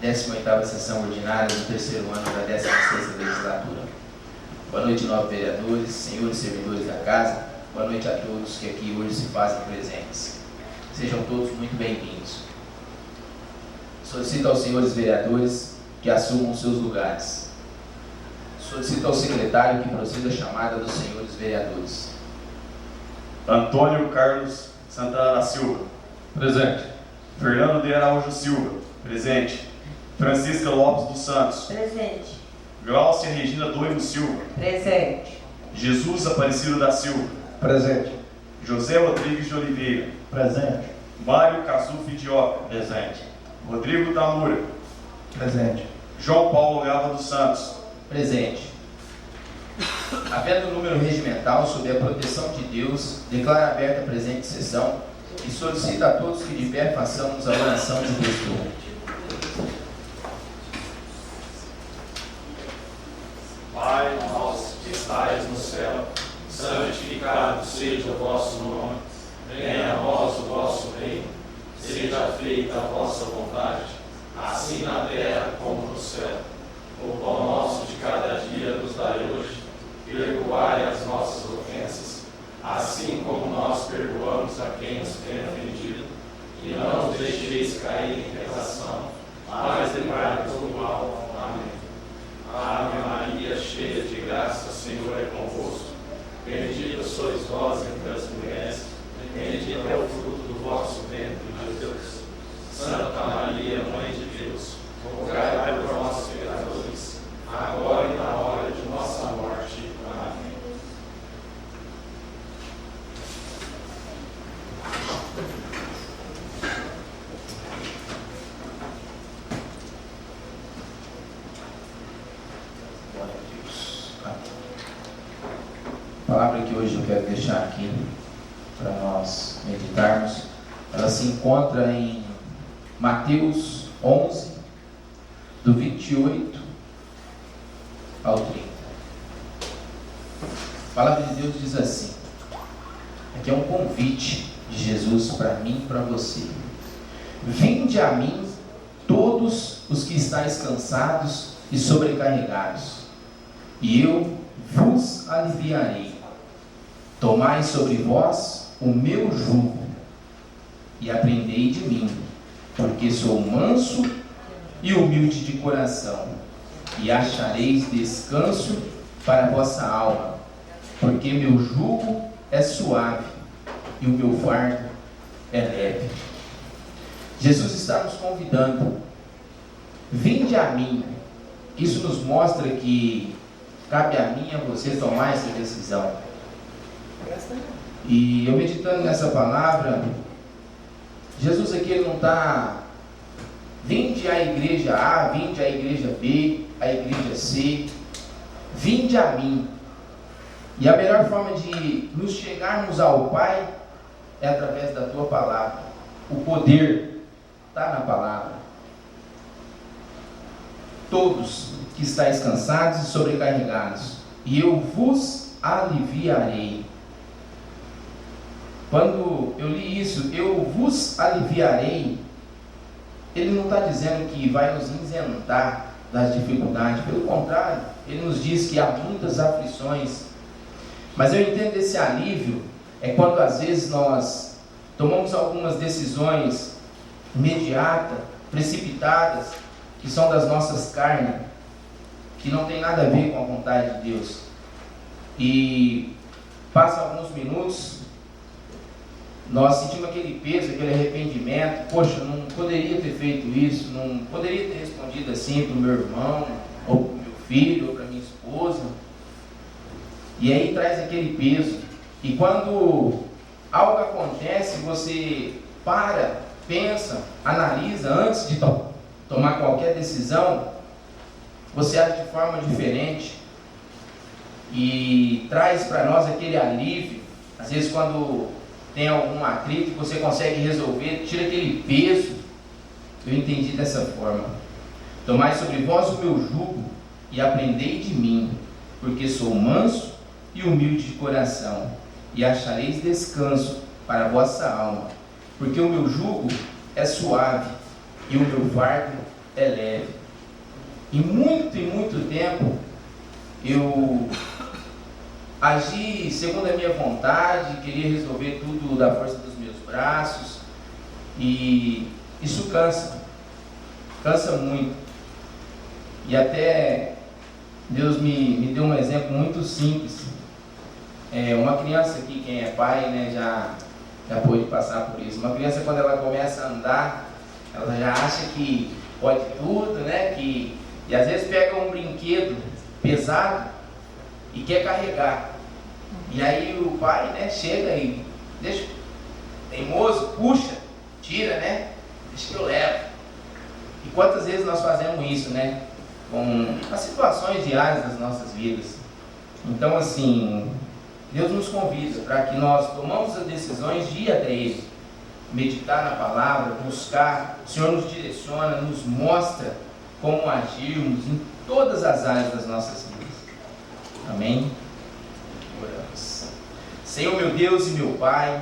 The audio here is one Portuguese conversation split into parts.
18ª sessão ordinária do terceiro ano da 16ª legislatura. Boa noite, novos vereadores, senhores servidores da casa, boa noite a todos que aqui hoje se fazem presentes. Sejam todos muito bem-vindos. Solicito aos senhores vereadores que assumam seus lugares. Solicito ao secretário que proceda a chamada dos senhores vereadores. Antônio Carlos Santana da Silva. Presente. Fernando de Araújo Silva. Presente. Francisca Lopes dos Santos. Presente. Glaucia Regina Doimo Silva. Presente. Jesus Aparecido da Silva. Presente. José Rodrigues de Oliveira. Presente. Mário Cassufi Dioca. Presente. Rodrigo Tamura. Presente. João Paulo Gava dos Santos. Presente. Havendo o número regimental sob a proteção de Deus, declaro aberta a presente sessão e solicito a todos que de pé façamos a oração de costume. Pai nosso que estais no céu, santificado seja o vosso nome. Venha a nós o vosso reino. Seja feita a vossa vontade, assim na terra como no céu. O pão nosso de cada dia nos dai hoje. Perdoai as nossas ofensas, assim como nós perdoamos a quem nos tem ofendido. E não nos deixeis cair em tentação, mas livrai-nos do mal. Amém. Ave Maria, cheia de graça, o Senhor é convosco. Bendita sois vós entre as mulheres, bendito é o fruto do vosso ventre, Jesus. Santa Maria, Mãe de Deus, rogai por nós, pecadores, agora e na hora de nossa morte. Amém. Glória a Deus. Amém. A palavra que hoje eu quero deixar aqui para nós meditarmos, ela se encontra em Mateus 11, do 28 ao 30. A palavra de Deus diz assim: aqui é um convite de Jesus para mim e para você. Vinde a mim todos os que estáis cansados e sobrecarregados, e eu vos aliviarei. Tomai sobre vós o meu jugo e aprendei de mim, porque sou manso e humilde de coração, e achareis descanso para a vossa alma, porque meu jugo é suave e o meu fardo é leve. Jesus está nos convidando: vinde a mim. Isso nos mostra que cabe a mim e a você tomar essa decisão. E eu meditando nessa palavra, Jesus aqui ele não está: vinde à igreja A, vinde à igreja B, à igreja C, vinde a mim. E a melhor forma de nos chegarmos ao Pai é através da tua palavra. O poder está na palavra. Todos que estáis cansados e sobrecarregados, e eu vos aliviarei. Quando eu li isso, eu vos aliviarei, ele não está dizendo que vai nos isentar das dificuldades. Pelo contrário, ele nos diz que há muitas aflições. Mas eu entendo esse alívio é quando às vezes nós tomamos algumas decisões imediatas, precipitadas, que são das nossas carnes, que não tem nada a ver com a vontade de Deus. E passa alguns minutos, nós sentimos aquele peso, aquele arrependimento. Poxa, não poderia ter feito isso, não poderia ter respondido assim para o meu irmão, ou para o meu filho, ou para a minha esposa. E aí traz aquele peso. E quando algo acontece, você para, pensa, analisa antes de tomar qualquer decisão, você age de forma diferente e traz para nós aquele alívio. Às vezes quando tem algum atrito que você consegue resolver, tira aquele peso. Eu entendi dessa forma: tomai sobre vós o meu jugo e aprendei de mim, porque sou manso e humilde de coração, e achareis descanso para a vossa alma, porque o meu jugo é suave e o meu fardo é leve. E muito tempo eu agi segundo a minha vontade, queria resolver tudo da força dos meus braços, e isso cansa muito. E até Deus me deu um exemplo muito simples. Uma criança aqui, quem é pai, né, já pôde passar por isso. Uma criança, quando ela começa a andar, ela já acha que pode tudo, né? E às vezes pega um brinquedo pesado e quer carregar. E aí o pai, né, chega e deixa, teimoso, puxa, tira, né? Deixa que eu levo. E quantas vezes nós fazemos isso, né? Com as situações diárias das nossas vidas. Então, assim, Deus nos convida para que nós tomamos as decisões de ir até Ele, meditar na palavra, buscar. O Senhor nos direciona, nos mostra como agirmos em todas as áreas das nossas vidas. Amém? Oramos. Senhor, meu Deus e meu Pai,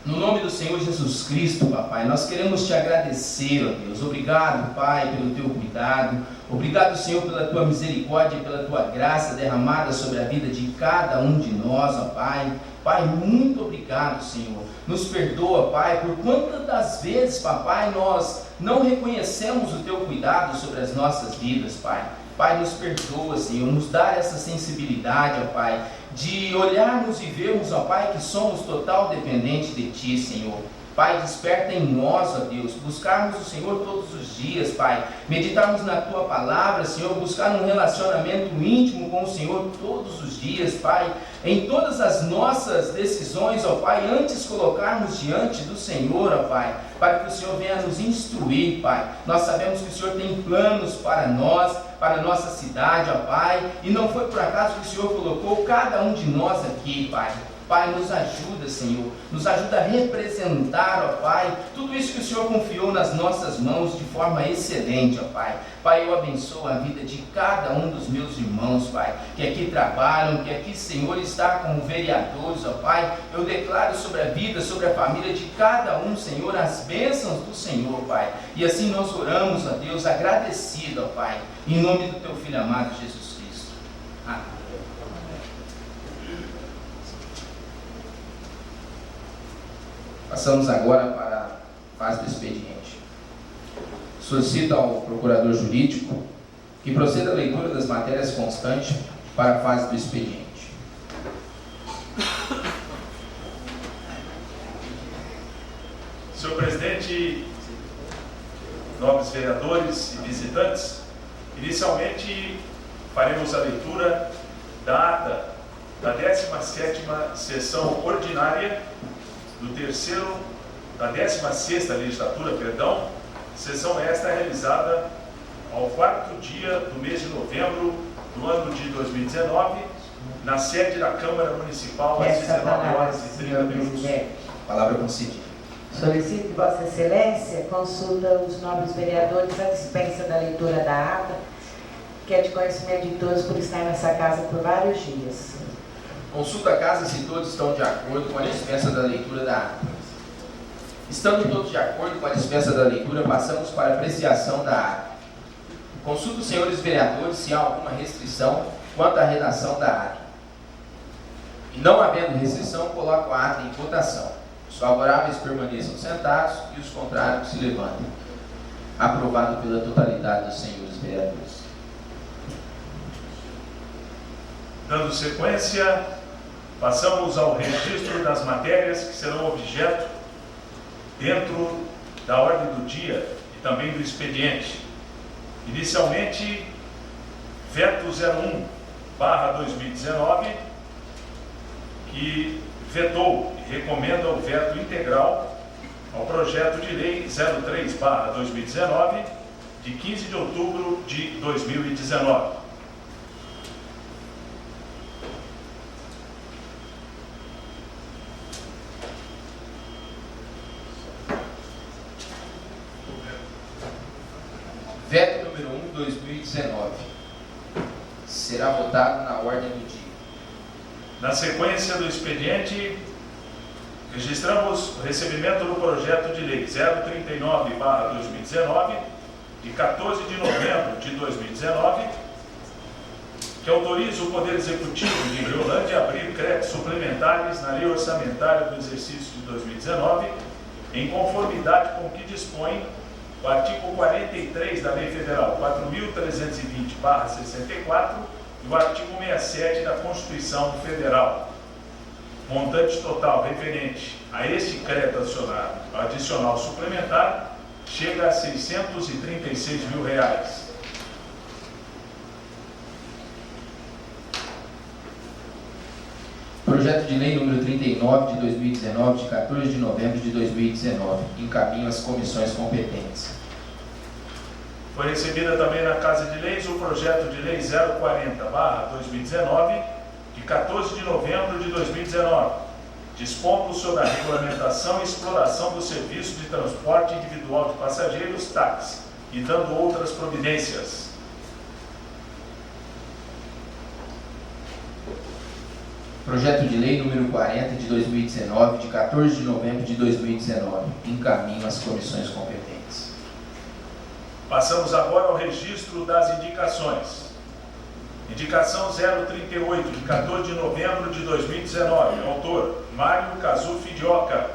no nome do Senhor Jesus Cristo, papai, nós queremos te agradecer, ó Deus. Obrigado, Pai, pelo teu cuidado. Obrigado, Senhor, pela tua misericórdia e pela tua graça derramada sobre a vida de cada um de nós, ó Pai. Pai, muito obrigado, Senhor. Nos perdoa, Pai, por quantas das vezes, papai, nós não reconhecemos o teu cuidado sobre as nossas vidas, Pai. Pai, nos perdoa, Senhor, nos dá essa sensibilidade, ó Pai, de olharmos e vermos, ó Pai, que somos total dependentes de Ti, Senhor. Pai, desperta em nós, ó Deus, buscarmos o Senhor todos os dias, Pai, meditarmos na Tua palavra, Senhor, buscar um relacionamento íntimo com o Senhor todos os dias, Pai, em todas as nossas decisões, ó Pai, antes colocarmos diante do Senhor, ó Pai, para que o Senhor venha nos instruir, Pai. Nós sabemos que o Senhor tem planos para nós, para a nossa cidade, ó Pai, e não foi por acaso que o Senhor colocou cada um de nós aqui, Pai. Pai, nos ajuda, Senhor, nos ajuda a representar, ó Pai, tudo isso que o Senhor confiou nas nossas mãos de forma excelente, ó Pai. Pai, eu abençoo a vida de cada um dos meus irmãos, Pai, que aqui trabalham, que aqui, Senhor, está como vereadores, ó Pai. Eu declaro sobre a vida, sobre a família de cada um, Senhor, as bênçãos do Senhor, Pai. E assim nós oramos, ó Deus, agradecido, ó Pai, em nome do Teu Filho amado, Jesus Cristo. Amém. Passamos agora para a fase do expediente. Solicito ao procurador jurídico que proceda à leitura das matérias constantes para a fase do expediente. Senhor presidente, nobres vereadores e visitantes, inicialmente faremos a leitura da ata da 17ª sessão ordinária da 16ª legislatura, sessão esta realizada ao 4º dia do mês de novembro do ano de 2019, na sede da Câmara Municipal, às 19h30. Palavra concedida. Solicito de Vossa Excelência, consulta os nobres vereadores a dispensa da leitura da ata, que é de conhecimento de todos por estar nessa casa por vários dias. Consulta a casa se todos estão de acordo com a dispensa da leitura da ata. Estando todos de acordo com a dispensa da leitura, passamos para a apreciação da ata. Consulto os senhores vereadores se há alguma restrição quanto à redação da ata. E não havendo restrição, coloco a ata em votação. Os favoráveis permaneçam sentados e os contrários se levantem. Aprovado pela totalidade dos senhores vereadores. Dando sequência, passamos ao registro das matérias que serão objeto dentro da ordem do dia e também do expediente. Inicialmente, veto 01/2019, que vetou e recomenda o veto integral ao projeto de lei 03/2019, de 15 de outubro de 2019. Veto número 1/2019. Será votado na ordem do dia. Na sequência do expediente, registramos o recebimento do projeto de lei 039/2019, de 14 de novembro de 2019, que autoriza o Poder Executivo de Riolândia a abrir créditos suplementares na lei orçamentária do exercício de 2019, em conformidade com o que dispõe o artigo 43 da Lei Federal 4.320/64 e o artigo 67 da Constituição Federal. Montante total referente a este crédito adicional suplementar chega a R$ 636 mil. Projeto de Lei número 39 de 2019, de 14 de novembro de 2019. Encaminho às comissões competentes. Foi recebida também na Casa de Leis o projeto de Lei 040/2019, de 14 de novembro de 2019, dispondo sobre a regulamentação e exploração do serviço de transporte individual de passageiros, táxi, e dando outras providências. Projeto de Lei número 40 de 2019, de 14 de novembro de 2019. Encaminho às comissões competentes. Passamos agora ao registro das indicações. Indicação 038, de 14 de novembro de 2019. Autor, Mário Cazu Fidioca.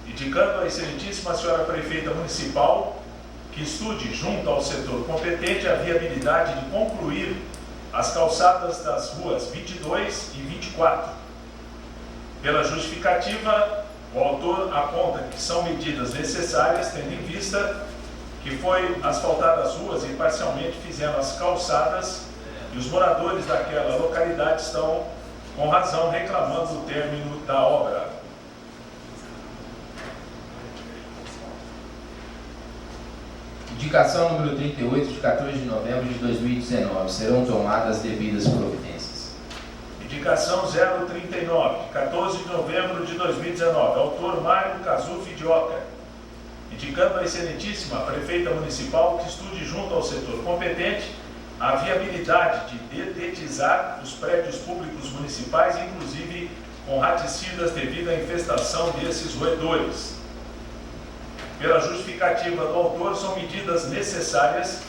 Indicando a excelentíssima senhora prefeita municipal que estude, junto ao setor competente, a viabilidade de concluir as calçadas das ruas 22 e 24. Pela justificativa, o autor aponta que são medidas necessárias, tendo em vista que foi asfaltadas as ruas e parcialmente fizeram as calçadas, e os moradores daquela localidade estão, com razão, reclamando o término da obra. Indicação número 38, de 14 de novembro de 2019. Serão tomadas as devidas providências. Indicação 039, de 14 de novembro de 2019. Autor, Mário Cazu Fidioca. Indicando a excelentíssima prefeita municipal que estude junto ao setor competente a viabilidade de dedetizar os prédios públicos municipais, inclusive com raticidas devido à infestação desses roedores. Pela justificativa do autor, são medidas necessárias,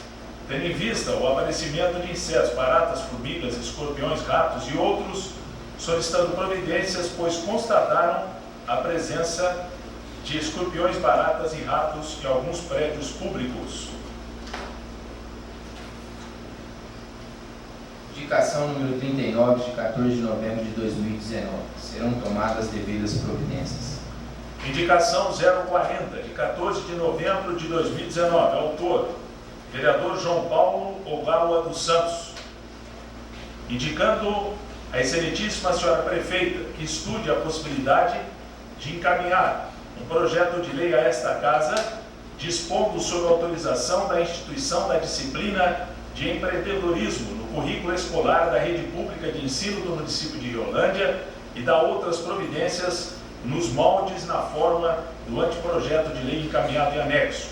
tendo em vista o aparecimento de insetos, baratas, formigas, escorpiões, ratos e outros, solicitando providências, pois constataram a presença de escorpiões, baratas e ratos em alguns prédios públicos. Indicação número 39, de 14 de novembro de 2019. Serão tomadas as devidas providências. Indicação 040, de 14 de novembro de 2019. Autor, vereador João Paulo Ogawa dos Santos. Indicando a excelentíssima senhora prefeita que estude a possibilidade de encaminhar um projeto de lei a esta casa, dispondo sobre a autorização da instituição da disciplina de empreendedorismo no currículo escolar da rede pública de ensino do município de Riolândia e da outras providências nos moldes na forma do anteprojeto de lei encaminhado em anexo.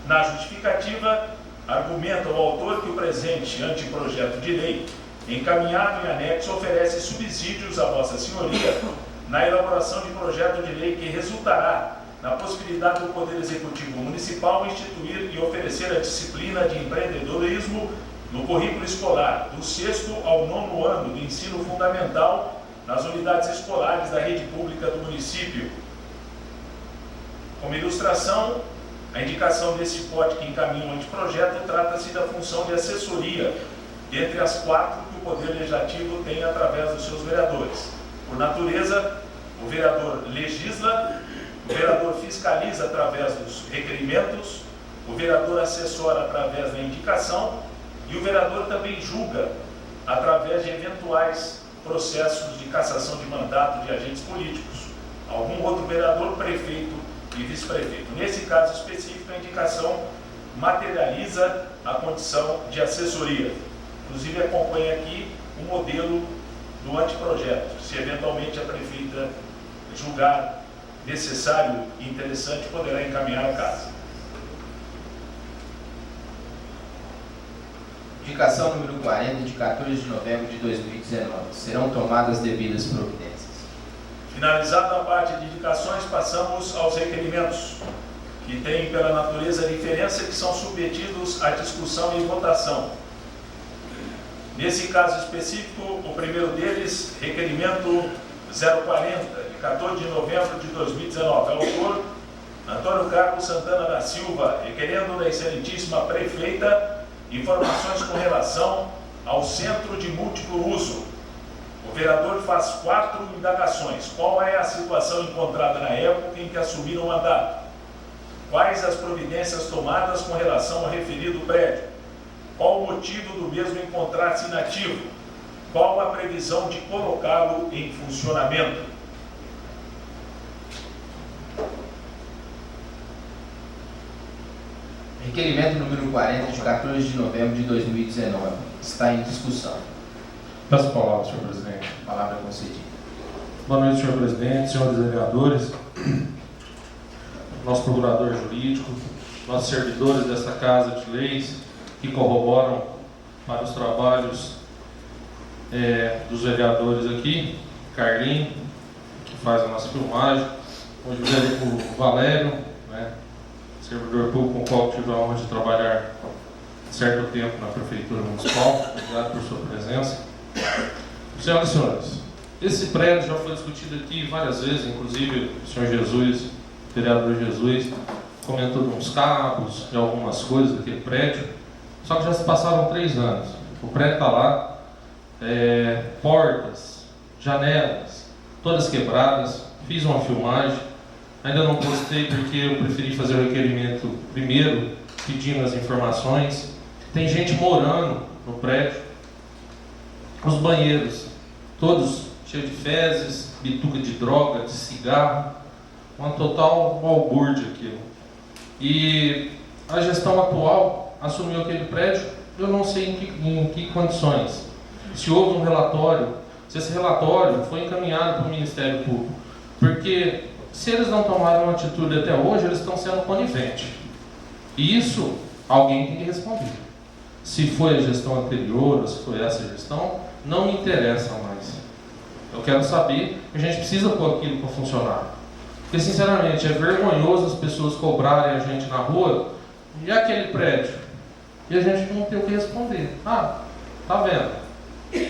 Na justificativa, argumenta o autor que o presente anteprojeto de lei encaminhado em anexo oferece subsídios a Vossa Senhoria na elaboração de projeto de lei que resultará na possibilidade do Poder Executivo Municipal instituir e oferecer a disciplina de empreendedorismo no currículo escolar do 6º ao 9º ano do ensino fundamental nas unidades escolares da rede pública do município. Como ilustração, a indicação desse pote que encaminha o anteprojeto trata-se da função de assessoria, dentre as 4 que o Poder Legislativo tem através dos seus vereadores. Por natureza, o vereador legisla, o vereador fiscaliza através dos requerimentos, o vereador assessora através da indicação e o vereador também julga através de eventuais processos de cassação de mandato de agentes políticos, algum outro vereador, prefeito e vice-prefeito. Nesse caso específico, a indicação materializa a condição de assessoria. Inclusive, acompanha aqui o modelo do anteprojeto. Se eventualmente a prefeita julgar necessário e interessante, poderá encaminhar a casa. Indicação número 40, de 14 de novembro de 2019. Serão tomadas as devidas providências. Finalizada a parte de indicações, passamos aos requerimentos. que têm pela natureza a diferença que são submetidos à discussão e votação. Nesse caso específico, o primeiro deles, requerimento 040, de 14 de novembro de 2019. Autor, Antônio Carlos Santana da Silva, requerendo da excelentíssima prefeita informações com relação ao centro de múltiplo uso. O vereador faz 4 indagações. Qual é a situação encontrada na época em que assumiram o mandato? Quais as providências tomadas com relação ao referido prédio? Qual o motivo do mesmo encontrar-se inativo? Qual a previsão de colocá-lo em funcionamento? Requerimento número 40, de 14 de novembro de 2019. Está em discussão. Peço a palavra, senhor presidente. Palavra concedida. Boa noite, senhor presidente, senhores vereadores, nosso procurador jurídico, nossos servidores dessa Casa de Leis que corroboram para os trabalhos dos vereadores aqui, Carlinho, que faz a nossa filmagem, hoje o Valério, né, servidor público com o qual tive a honra de trabalhar certo tempo na Prefeitura Municipal. Obrigado por sua presença. Senhoras e senhores, esse prédio já foi discutido aqui várias vezes, inclusive o senhor Jesus, o vereador Jesus, comentou de uns cabos, de algumas coisas daquele prédio, só que já se passaram 3 anos. O prédio está lá, portas, janelas, todas quebradas, fiz uma filmagem, ainda não postei porque eu preferi fazer o requerimento primeiro, pedindo as informações. Tem gente morando no prédio, os banheiros, todos cheios de fezes, bituca de droga, de cigarro, uma total balbúrdia aquilo. E a gestão atual assumiu aquele prédio, eu não sei em que condições. Se houve um relatório, se esse relatório foi encaminhado para o Ministério Público, porque se eles não tomaram uma atitude até hoje, eles estão sendo coniventes. E isso alguém tem que responder. Se foi a gestão anterior ou se foi essa gestão, não me interessa mais. Eu quero saber que a gente precisa pôr aquilo para funcionar. Porque, sinceramente, é vergonhoso as pessoas cobrarem a gente na rua e aquele prédio. E a gente não tem o que responder. Ah, tá vendo?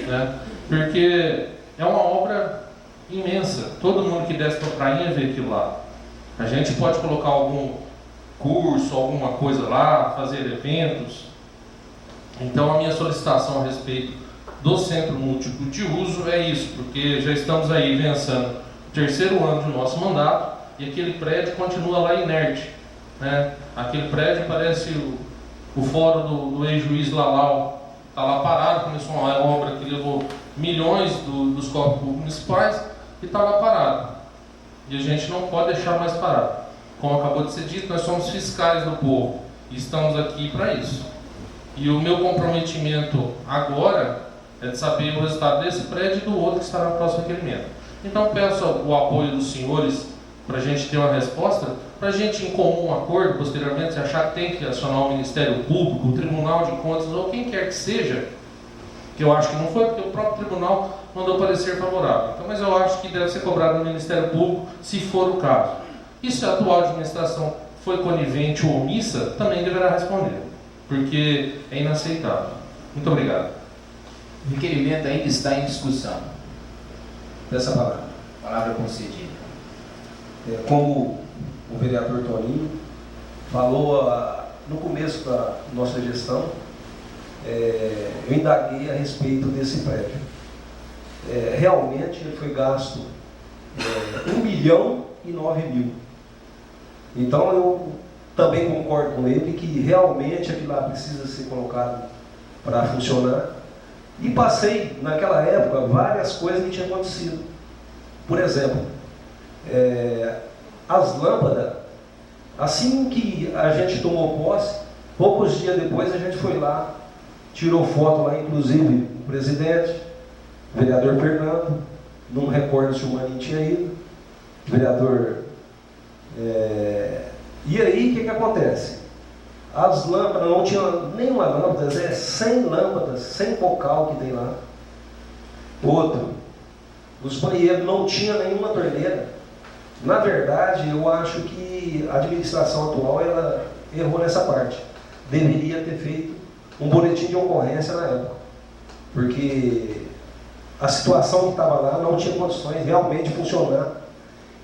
Né? Porque é uma obra imensa. Todo mundo que desce para a prainha vê aquilo lá. A gente pode colocar algum curso, alguma coisa lá, fazer eventos. Então, a minha solicitação a respeito do centro múltiplo de uso é isso, porque já estamos aí vencendo o 3º ano do nosso mandato e aquele prédio continua lá inerte, né? Aquele prédio parece o fórum do ex-juiz Lalau, está lá parado, começou uma obra que levou milhões dos corpos municipais e está lá parado. E a gente não pode deixar mais parado. Como acabou de ser dito, nós somos fiscais do povo e estamos aqui para isso. E o meu comprometimento agora é de saber o resultado desse prédio e do outro que estará no próximo requerimento. Então peço o apoio dos senhores para a gente ter uma resposta, para a gente em comum acordo, posteriormente, se achar que tem que acionar o Ministério Público, o Tribunal de Contas ou quem quer que seja, que eu acho que não foi, porque o próprio Tribunal mandou parecer favorável. Então, mas eu acho que deve ser cobrado no Ministério Público, se for o caso. E se a atual administração foi conivente ou omissa, também deverá responder, porque é inaceitável. Muito obrigado. O requerimento ainda está em discussão. Peço a palavra. Palavra concedida. Como o vereador Toninho falou no começo da nossa gestão, eu indaguei a respeito desse prédio. Realmente ele foi gasto 1.009.000. Então eu também concordo com ele que realmente aquilo lá precisa ser colocado para funcionar. E passei, naquela época, várias coisas que tinham acontecido. Por exemplo, as lâmpadas, assim que a gente tomou posse, poucos dias depois a gente foi lá, tirou foto lá, inclusive o presidente, o vereador Fernando, não recordo se o Maninho tinha ido, o vereador... E aí, o que acontece? As lâmpadas, não tinha nenhuma lâmpada, 100 lâmpadas, 100 bocal que tem lá. Outro, os banheiros não tinha nenhuma torneira. Na verdade, eu acho que a administração atual ela errou nessa parte. Deveria ter feito um boletim de ocorrência na época, porque a situação que estava lá não tinha condições realmente de funcionar.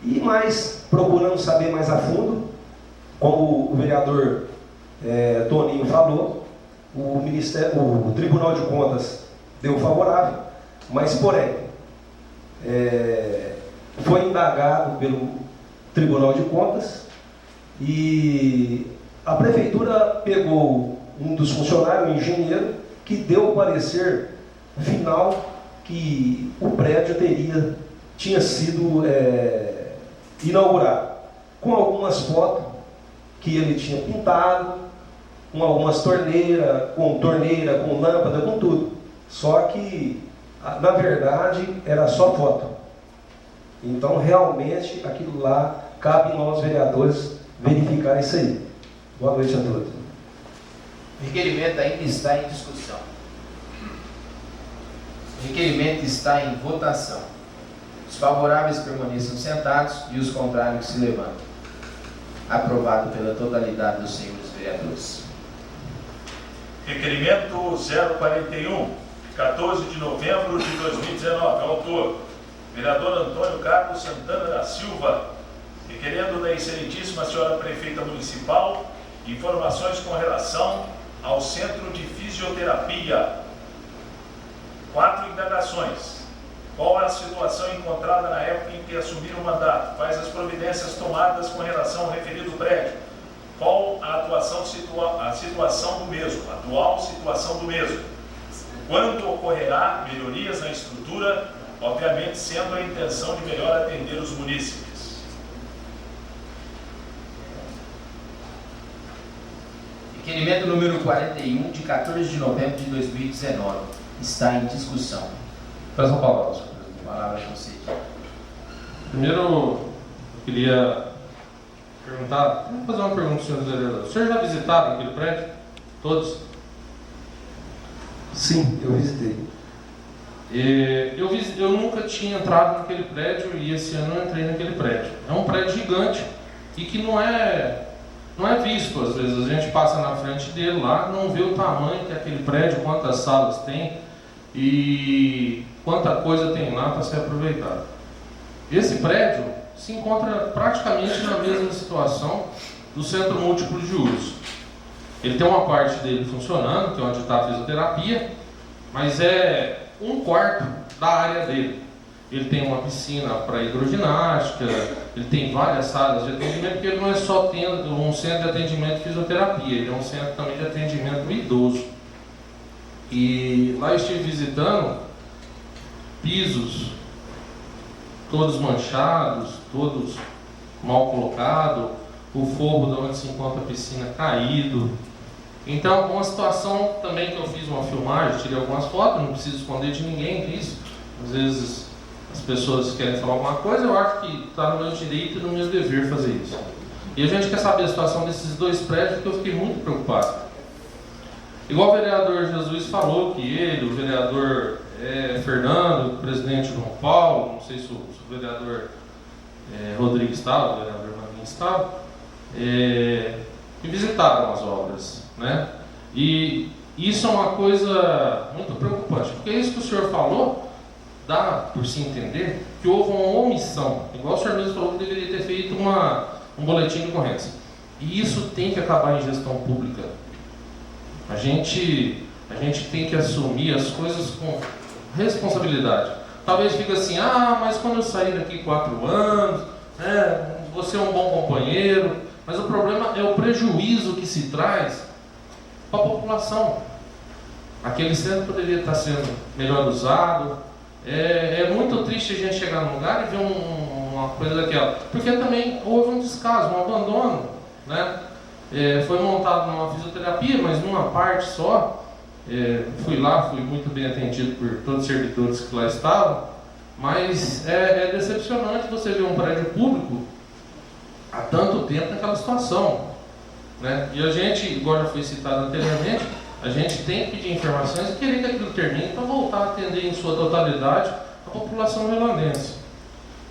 E mais, procurando saber mais a fundo, como o vereador Toninho falou, o Tribunal de Contas deu favorável, mas porém, foi indagado pelo Tribunal de Contas e a Prefeitura pegou um dos funcionários, um engenheiro, que deu o parecer final que o prédio tinha sido inaugurado, com algumas fotos que ele tinha pintado, com algumas torneiras, com lâmpada, com tudo. Só que, na verdade, era só foto. Então, realmente, aquilo lá, cabe nós, vereadores, verificar isso aí. Boa noite a todos. O requerimento ainda está em discussão. O requerimento está em votação. Os favoráveis permaneçam sentados e os contrários se levantem. Aprovado pela totalidade dos senhores vereadores. Requerimento 041, 14 de novembro de 2019. Autor: vereador Antônio Carlos Santana da Silva. Requerendo da excelentíssima senhora prefeita municipal informações com relação ao Centro de Fisioterapia. 4 indagações. Qual a situação encontrada na época em que assumiram o mandato? Quais as providências tomadas com relação ao referido prédio? Qual a atual situação do mesmo? Quando ocorrerá melhorias na estrutura, obviamente sendo a intenção de melhor atender os munícipes? Requerimento número 41, de 14 de novembro de 2019. Está em discussão. Peço a palavra, senhor A palavra é você. Primeiro, eu queria perguntar, vou fazer uma pergunta, senhor vereador. O senhor já visitaram aquele prédio? Todos? Sim, eu visitei. Eu nunca tinha entrado naquele prédio e esse ano eu entrei naquele prédio. É um prédio gigante e que não é visto, às vezes. A gente passa na frente dele lá, não vê o tamanho que é aquele prédio, quantas salas tem e quanta coisa tem lá para ser aproveitado. Esse prédio se encontra praticamente na mesma situação do Centro Múltiplo de Uso. Ele tem uma parte dele funcionando, que é onde está a fisioterapia, mas é 1/4 da área dele. Ele tem uma piscina para hidroginástica, ele tem várias salas de atendimento, porque ele não é só um centro de atendimento de fisioterapia, ele é um centro também de atendimento idoso. E lá eu estive visitando pisos todos manchados, todos mal colocados, o forro de onde se encontra a piscina caído. Então, uma situação também que eu fiz uma filmagem, tirei algumas fotos, não preciso esconder de ninguém disso. Às vezes as pessoas querem falar alguma coisa, eu acho que está no meu direito e no meu dever fazer isso. E a gente quer saber a situação desses 2 prédios, porque eu fiquei muito preocupado. Igual o vereador Jesus falou, que ele, o vereador Fernando, o presidente João Paulo, não sei se o vereador Rodrigues estava, o vereador Marinho estava, e visitaram as obras, né? E isso é uma coisa muito preocupante, porque isso que o senhor falou, dá por se entender que houve uma omissão, igual o senhor mesmo falou que deveria ter feito um boletim de ocorrência. E isso tem que acabar em gestão pública. A gente tem que assumir as coisas com responsabilidade. Talvez fique assim, mas quando eu sair daqui 4 anos, você é um bom companheiro, mas o problema é o prejuízo que se traz para a população. Aquele centro poderia estar sendo melhor usado. É muito triste a gente chegar num lugar e ver uma coisa daquela, porque também houve um descaso, um abandono, né? Foi montado numa fisioterapia, mas numa parte só. Fui lá, fui muito bem atendido por todos os servidores que lá estavam, mas é decepcionante você ver um prédio público há tanto tempo naquela situação, né? E a gente, igual já foi citado anteriormente, a gente tem que pedir informações e querer que aquilo termine para voltar a atender em sua totalidade a população velandense.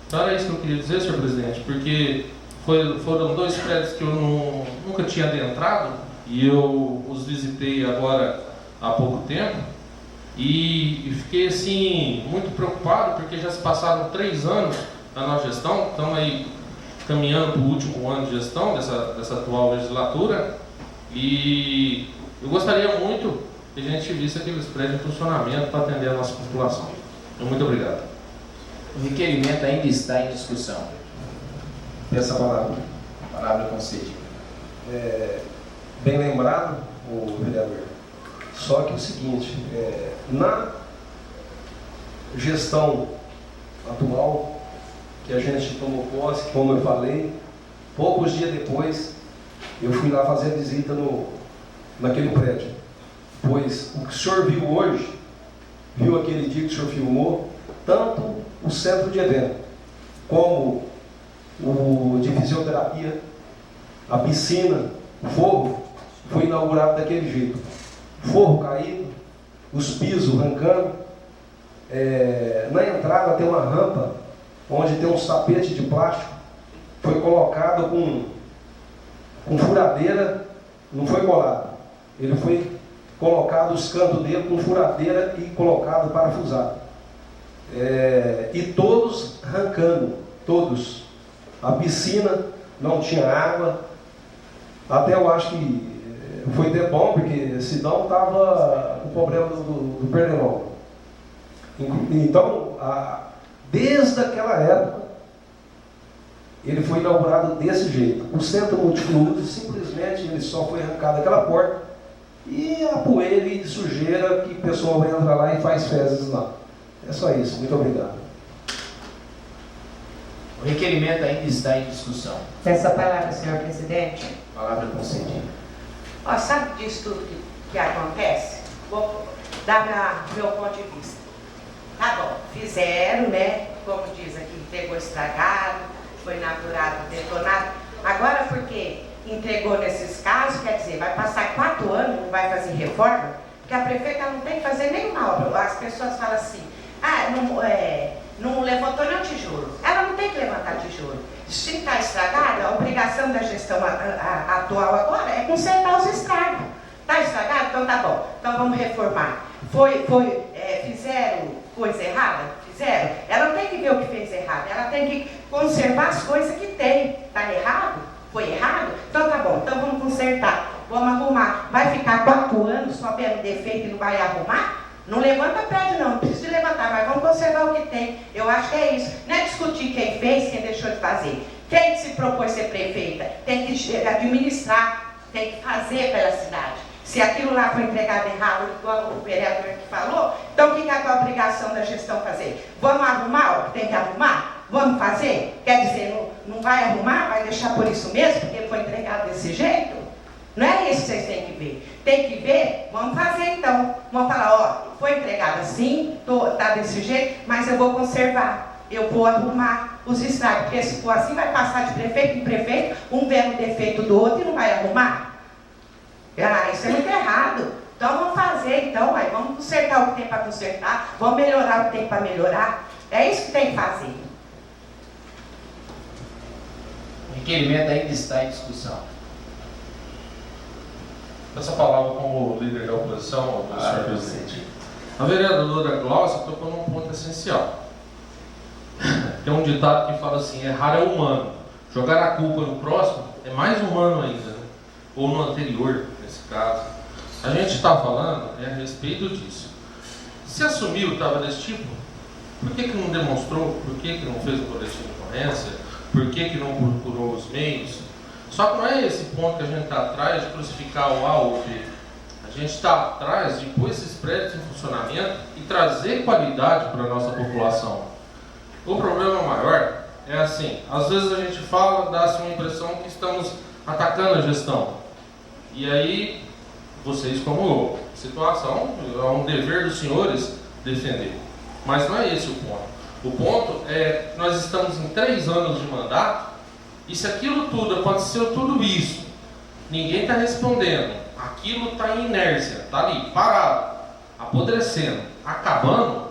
Então era isso que eu queria dizer, senhor presidente, porque foram 2 prédios que eu nunca tinha adentrado e eu os visitei agora há pouco tempo e fiquei assim muito preocupado porque já se passaram 3 anos da nossa gestão, estamos aí caminhando para o último ano de gestão dessa atual legislatura e eu gostaria muito que a gente visse aqueles prédios em funcionamento para atender a nossa população. Muito obrigado. O requerimento ainda está em discussão. Peço a palavra. A palavra é concedida. Bem lembrado, o vereador. Só que é o seguinte, na gestão atual, que a gente tomou posse, como eu falei, poucos dias depois, eu fui lá fazer a visita naquele prédio. Pois o que o senhor viu hoje, viu aquele dia que o senhor filmou, tanto o centro de evento, como o de fisioterapia, a piscina, o forro, foi inaugurado daquele jeito. Forro caído, os pisos arrancando. Na entrada tem uma rampa, onde tem uns tapetes de plástico, foi colocado com furadeira, não foi colado. Ele foi colocado os cantos dele com furadeira e colocado parafusado. E todos arrancando, todos. A piscina não tinha água. Até eu acho que foi até bom, porque senão estava o problema do pernilongo. Então, desde aquela época, ele foi inaugurado desse jeito. O centro multifluido, simplesmente, ele só foi arrancado daquela porta e a poeira e sujeira que o pessoal entra lá e faz fezes lá. É só isso. Muito obrigado. O requerimento ainda está em discussão. Peço a palavra, senhor presidente. A palavra é concedida. Ó, sabe disso tudo que acontece? Vou dar meu ponto de vista. Tá bom, fizeram, né? Como diz aqui, entregou estragado, foi inaugurado, detonado. Agora, porque entregou nesses casos, quer dizer, vai passar 4 anos, não vai fazer reforma, porque a prefeita não tem que fazer nenhuma obra. As pessoas falam assim, não levantou nenhum tijolo. Ela não tem que levantar tijolo. Se está estragado, a obrigação da gestão atual agora é consertar os estragos. Está estragado? Então tá bom. Então vamos reformar. Fizeram coisa errada? Fizeram. Ela não tem que ver o que fez errado. Ela tem que conservar as coisas que tem. Está errado? Foi errado? Então tá bom. Então vamos consertar. Vamos arrumar. Vai ficar 4 anos só vendo defeito e não vai arrumar? Não levanta prédio não precisa levantar, mas vamos conservar o que tem. Eu acho que é isso. Não é discutir quem fez, quem deixou de fazer. Quem se propôs ser prefeita tem que administrar, tem que fazer pela cidade. Se aquilo lá foi entregado errado, igual o vereador que falou, então o que é a obrigação da gestão fazer? Vamos arrumar o que tem que arrumar? Vamos fazer? Quer dizer, não vai arrumar, vai deixar por isso mesmo, porque foi entregado desse jeito? Não é isso que vocês têm que ver. Tem que ver, vamos fazer então. Vamos falar, ó, foi entregado assim, tá desse jeito, mas eu vou conservar. Eu vou arrumar os estragos. Porque se for assim, vai passar de prefeito em prefeito, um vendo o defeito do outro e não vai arrumar. Isso é muito errado. Então vamos fazer, então, aí vamos consertar o que tem para consertar, vamos melhorar o que tem para melhorar. É isso que tem que fazer. O requerimento ainda está em discussão. Essa palavra como líder da oposição, senhor presidente. A vereadora Glaucia tocou num ponto essencial. Tem um ditado que fala assim, errar é humano. Jogar a culpa no próximo é mais humano ainda, né? Ou no anterior, nesse caso. A gente está falando a respeito disso. Se assumiu que estava desse tipo, por que não demonstrou? Por que não fez o boletim de ocorrência? Por que não procurou os meios? Só que não é esse ponto que a gente está atrás de crucificar o A ou o B. A gente está atrás de pôr esses prédios em funcionamento e trazer qualidade para a nossa população. O problema maior é assim, às vezes a gente fala, dá-se uma impressão que estamos atacando a gestão. E aí, vocês como situação, é um dever dos senhores defender. Mas não é esse o ponto. O ponto é que nós estamos em 3 anos de mandato. E se aquilo tudo aconteceu, tudo isso, ninguém está respondendo, aquilo está em inércia, está ali, parado, apodrecendo, acabando,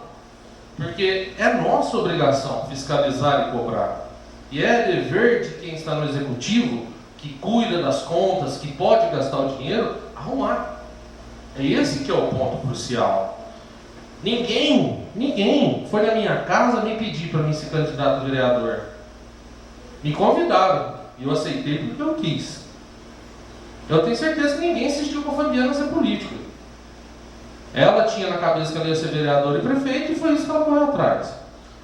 porque é nossa obrigação fiscalizar e cobrar. E é dever de quem está no executivo, que cuida das contas, que pode gastar o dinheiro, arrumar. É esse que é o ponto crucial. Ninguém foi na minha casa me pedir para mim ser candidato a vereador. Me convidaram e eu aceitei porque eu quis. Eu tenho certeza que ninguém insistiu com a Fabiana ser política. Ela tinha na cabeça que ela ia ser vereador e prefeito e foi isso que ela correu atrás.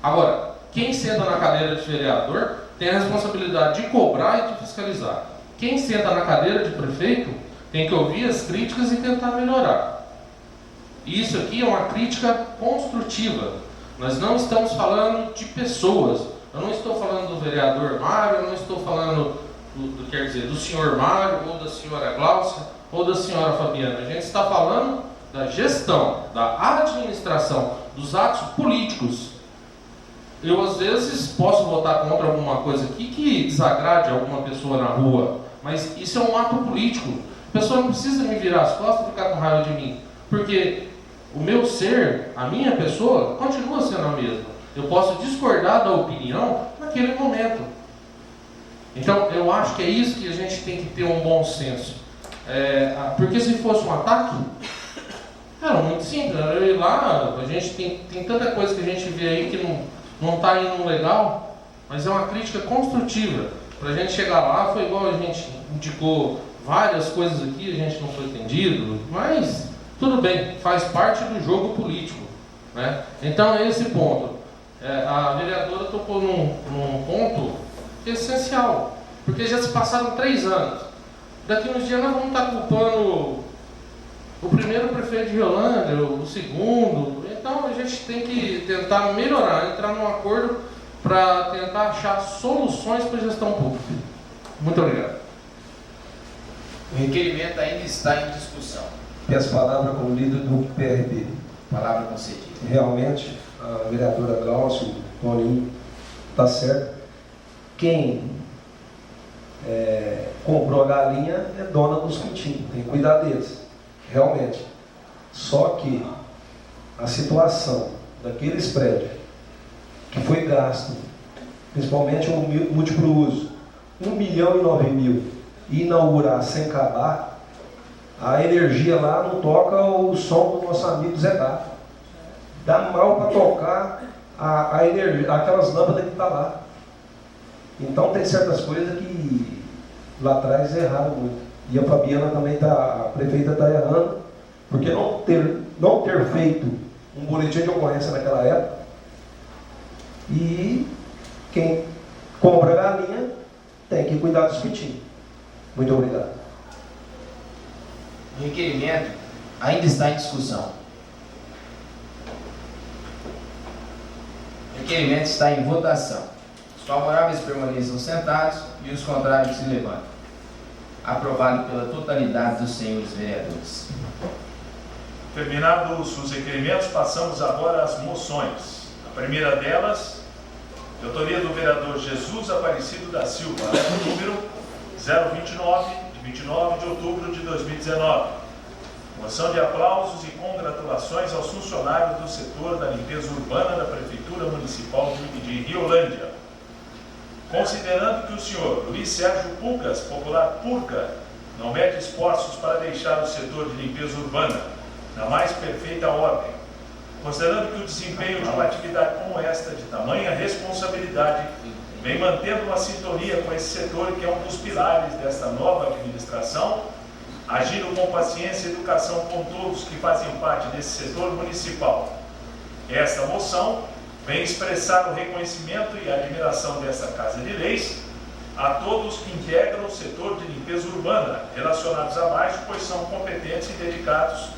Agora, quem senta na cadeira de vereador tem a responsabilidade de cobrar e de fiscalizar. Quem senta na cadeira de prefeito tem que ouvir as críticas e tentar melhorar. Isso aqui é uma crítica construtiva. Nós não estamos falando de pessoas. Eu não estou falando do vereador Mário, eu não estou falando do senhor Mário, ou da senhora Gláucia, ou da senhora Fabiana. A gente está falando da gestão, da administração, dos atos políticos. Eu, às vezes, posso votar contra alguma coisa aqui que desagrade alguma pessoa na rua, mas isso é um ato político. A pessoa não precisa me virar as costas e ficar com raiva de mim, porque o meu ser, a minha pessoa, continua sendo a mesma. Eu posso discordar da opinião naquele momento. Então, eu acho que é isso que a gente tem que ter um bom senso. Porque se fosse um ataque, era muito simples. Eu ir lá, a gente tem tanta coisa que a gente vê aí que não está indo legal, mas é uma crítica construtiva. Para a gente chegar lá, foi igual a gente indicou várias coisas aqui, a gente não foi entendido, mas tudo bem, faz parte do jogo político, né? Então é esse ponto. A vereadora tocou num ponto que é essencial, porque já se passaram 3 anos. Daqui uns dias nós vamos estar culpando o primeiro prefeito de Riolândia, o segundo. Então a gente tem que tentar melhorar, entrar num acordo para tentar achar soluções para a gestão pública. Muito obrigado. O requerimento ainda está em discussão. Peço palavra como líder do PRB. Palavra concedida. Realmente, a vereadora Gláucia, o Toninho, está certo. Quem comprou a galinha é dona dos pintinhos, tem que cuidar deles, realmente. Só que a situação daqueles prédios que foi gasto, principalmente o múltiplo uso, 1.009.000, e inaugurar sem acabar, a energia lá não toca o som do nosso amigo Zé Gato. Dá mal para tocar a energia, aquelas lâmpadas que estão lá. Então tem certas coisas que lá atrás erraram muito. E a Fabiana também a prefeita está errando, porque não ter feito um boletim de ocorrência naquela época. E quem compra a galinha tem que cuidar dos pintinhos. Muito obrigado. O requerimento ainda está em discussão. O requerimento está em votação. Os favoráveis permaneçam sentados e os contrários se levantem. Aprovado pela totalidade dos senhores vereadores. Terminados os requerimentos, passamos agora às moções. A primeira delas, de autoria do vereador Jesus Aparecido da Silva, número 029, de 29 de outubro de 2019. Moção de aplausos e congratulações aos funcionários do setor da limpeza urbana da Prefeitura Municipal de Riolândia. Considerando que o senhor Luiz Sérgio Pulgas, popular Purga, não mede esforços para deixar o setor de limpeza urbana na mais perfeita ordem, considerando que o desempenho de uma atividade como esta, de tamanha responsabilidade, vem mantendo uma sintonia com esse setor que é um dos pilares desta nova administração, agindo com paciência e educação com todos que fazem parte desse setor municipal. Esta moção vem expressar o reconhecimento e a admiração desta Casa de Leis a todos que integram o setor de limpeza urbana, relacionados abaixo, pois são competentes e dedicados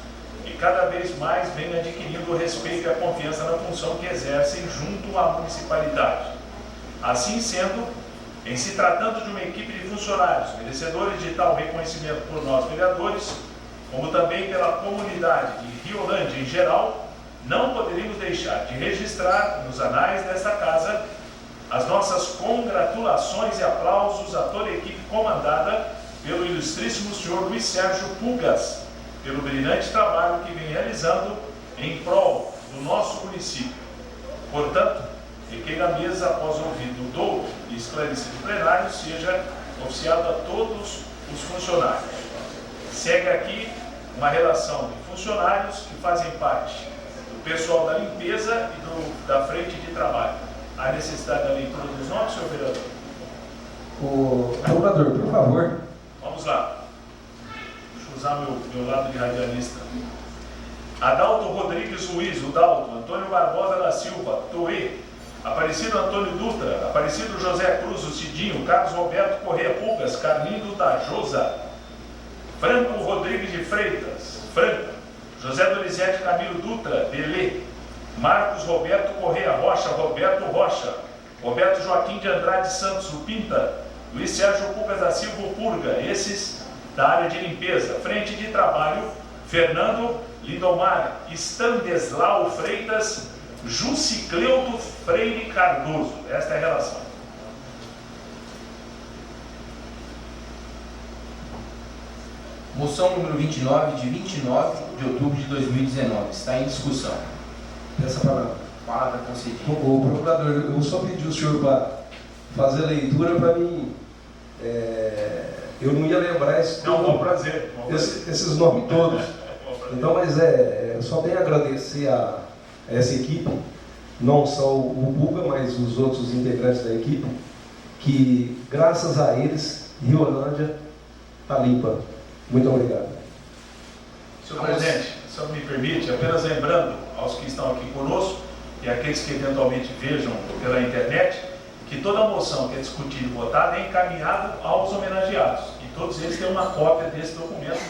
e cada vez mais vêm adquirindo o respeito e a confiança na função que exercem junto à municipalidade. Assim sendo, em se tratando de uma equipe de funcionários merecedores de tal reconhecimento por nós vereadores, como também pela comunidade de Riolândia em geral, não poderíamos deixar de registrar nos anais desta casa as nossas congratulações e aplausos a toda a equipe comandada pelo ilustríssimo senhor Luiz Sérgio Pulgas, pelo brilhante trabalho que vem realizando em prol do nosso município. Portanto, requeiro à mesa, após ouvido o douto e esclarecido o plenário, seja oficiado a todos os funcionários. Segue aqui uma relação de funcionários que fazem parte do pessoal da limpeza e da frente de trabalho. Há necessidade da leitura dos nomes, senhor vereador? O procurador, por favor. Vamos lá. Deixa eu usar meu lado de radialista. Adalto Rodrigues Luiz, o Dalto, Antônio Barbosa da Silva, Toê, Aparecido Antônio Dutra, Aparecido José Cruz, o Cidinho, Carlos Roberto Corrêa Pugas, Carlindo da Josa, Franco Rodrigues de Freitas, Franca, José Donizete Camilo Dutra, Belê, Marcos Roberto Corrêa Rocha, Roberto Rocha, Roberto Joaquim de Andrade Santos, o Pinta, Luiz Sérgio Pugas da Silva, o Purga, esses da área de limpeza. Frente de trabalho, Fernando Lindomar Standeslau Freitas, Jusicleudo Freire Cardoso. Esta é a relação. Moção número 29, de 29 de outubro de 2019. Está em discussão. Essa palavra. Palavra concedida. O procurador, eu só pedi o senhor para fazer a leitura para mim. Eu não ia lembrar Bom prazer. esses nomes todos. Então, mas só tenho a agradecer a essa equipe, não só o Buga, mas os outros integrantes da equipe, que graças a eles, Riolândia está limpa. Muito obrigado. Senhor presidente, se eu me permite, apenas lembrando aos que estão aqui conosco e aqueles que eventualmente vejam pela internet, que toda moção que é discutida e votada é encaminhada aos homenageados. E todos eles têm uma cópia desse documento,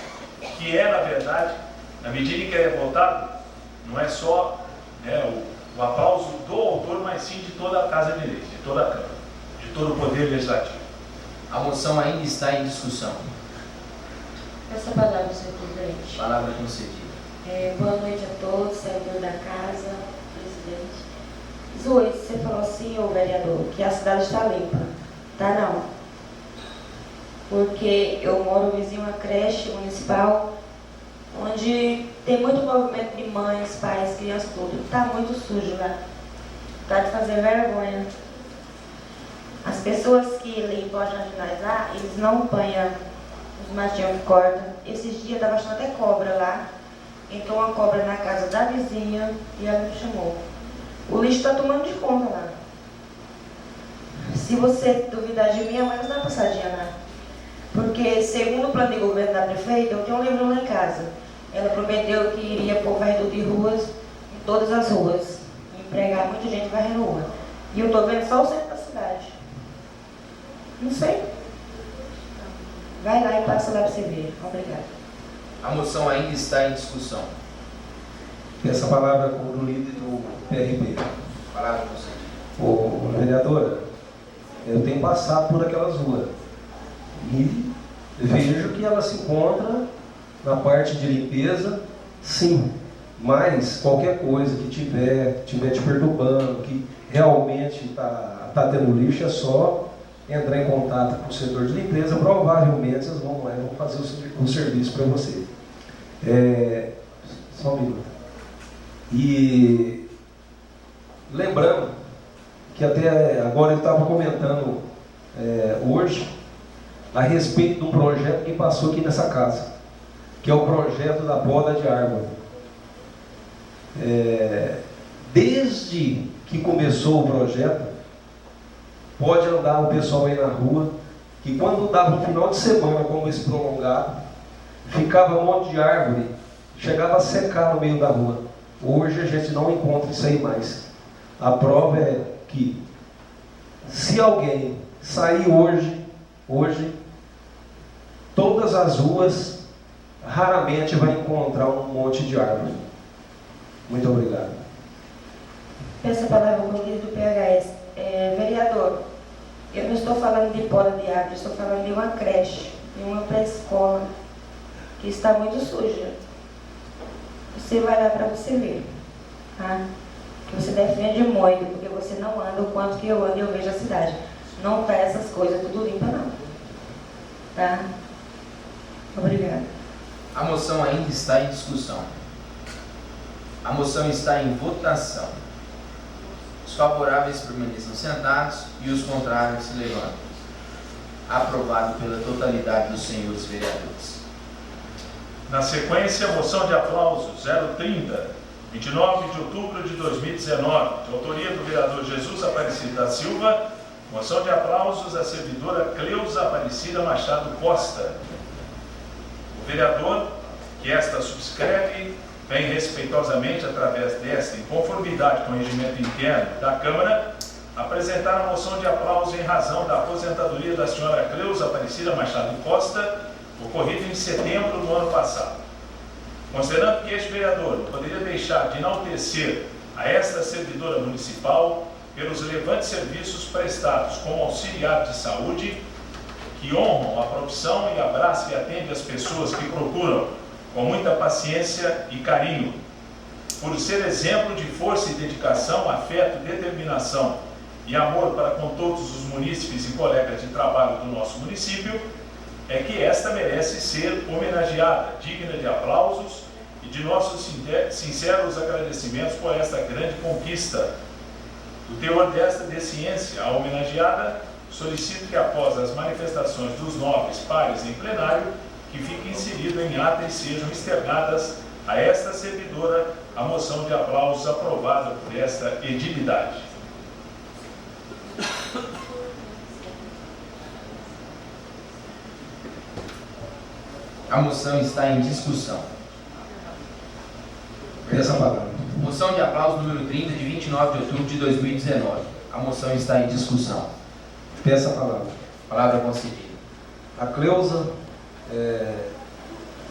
que é, na verdade, na medida em que é votado, não é só o aplauso do autor, mas sim de toda a Casa de Leis, de toda a Câmara, de todo o Poder Legislativo. A moção ainda está em discussão. Essa palavra, senhor presidente. Palavra concedida. Boa noite a todos, servidor da casa, presidente. Zoe, você falou assim, ô vereador, que a cidade está limpa. Tá não. Porque eu moro vizinho a uma creche municipal, onde tem muito movimento de mães, pais, crianças, tudo. Tá muito sujo lá. Tá de fazer vergonha. As pessoas que limpam as jardinais lá, eles não apanham os matinhos que cortam. Esses dias estava achando até cobra lá. Entrou uma cobra na casa da vizinha e ela me chamou. O lixo está tomando de conta lá. Se você duvidar de mim, a mãe não dá passadinha lá. Porque, segundo o plano de governo da prefeita, eu tenho um livro lá em casa. Ela prometeu que iria pôr varredura de ruas em todas as ruas. Empregar muita gente varrendo rua. E eu estou vendo só o centro da cidade. Não sei. Vai lá e passa lá para você ver. Obrigada. A moção ainda está em discussão. Essa palavra como do líder do PRB. Palavra concedida. Ô, vereadora, eu tenho passado por aquelas ruas e vejo que ela se encontra na parte de limpeza, sim, mas qualquer coisa que tiver te perturbando, que realmente está tendo lixo, é só entrar em contato com o setor de limpeza, provavelmente eles vão lá e vão fazer o serviço para você. Só um minuto. E lembrando que até agora ele estava comentando hoje a respeito de um projeto que passou aqui nessa casa, que é o projeto da poda de árvore. Desde que começou o projeto, pode andar o pessoal aí na rua, que quando dava um final de semana como esse prolongado, ficava um monte de árvore, chegava a secar no meio da rua. Hoje a gente não encontra isso aí mais. A prova é que se alguém sair hoje, todas as ruas raramente vai encontrar um monte de árvore. Muito obrigado. Essa palavra com o líder do PHS. Vereador, eu não estou falando de poda de árvore, estou falando de uma creche, de uma pré-escola, que está muito suja. Você vai lá para você ver, tá? Que você defende muito, porque você não anda o quanto que eu ando e eu vejo a cidade. Não tá essas coisas tudo limpa, não. Tá? Obrigada. A moção ainda está em discussão. A moção está em votação. Os favoráveis permaneçam sentados e os contrários se levantem. Aprovado pela totalidade dos senhores vereadores. Na sequência, moção de aplauso 030, 29 de outubro de 2019, de autoria do vereador Jesus Aparecido da Silva, moção de aplausos à servidora Cleusa Aparecida Machado Costa. O vereador, que esta subscreve, vem respeitosamente, através desta, em conformidade com o regimento interno da Câmara, apresentar a moção de aplauso em razão da aposentadoria da senhora Cleusa Aparecida Machado Costa, ocorrida em setembro do ano passado. Considerando que este vereador não poderia deixar de enaltecer a esta servidora municipal pelos relevantes serviços prestados como auxiliar de saúde, que honram a profissão e abraçam e atendem as pessoas que procuram com muita paciência e carinho, por ser exemplo de força e dedicação, afeto, determinação e amor para com todos os munícipes e colegas de trabalho do nosso município, é que esta merece ser homenageada, digna de aplausos e de nossos sinceros agradecimentos por esta grande conquista. Do teor desta desciência, a homenageada, solicito que após as manifestações dos nobres pares em plenário, que fique inserido em ata e sejam externadas a esta servidora a moção de aplausos aprovada por esta edilidade. A moção está em discussão. Peça a palavra. Moção de aplauso número 30, de 29 de outubro de 2019. A moção está em discussão. Peça a palavra. Palavra concedida. A Cleusa,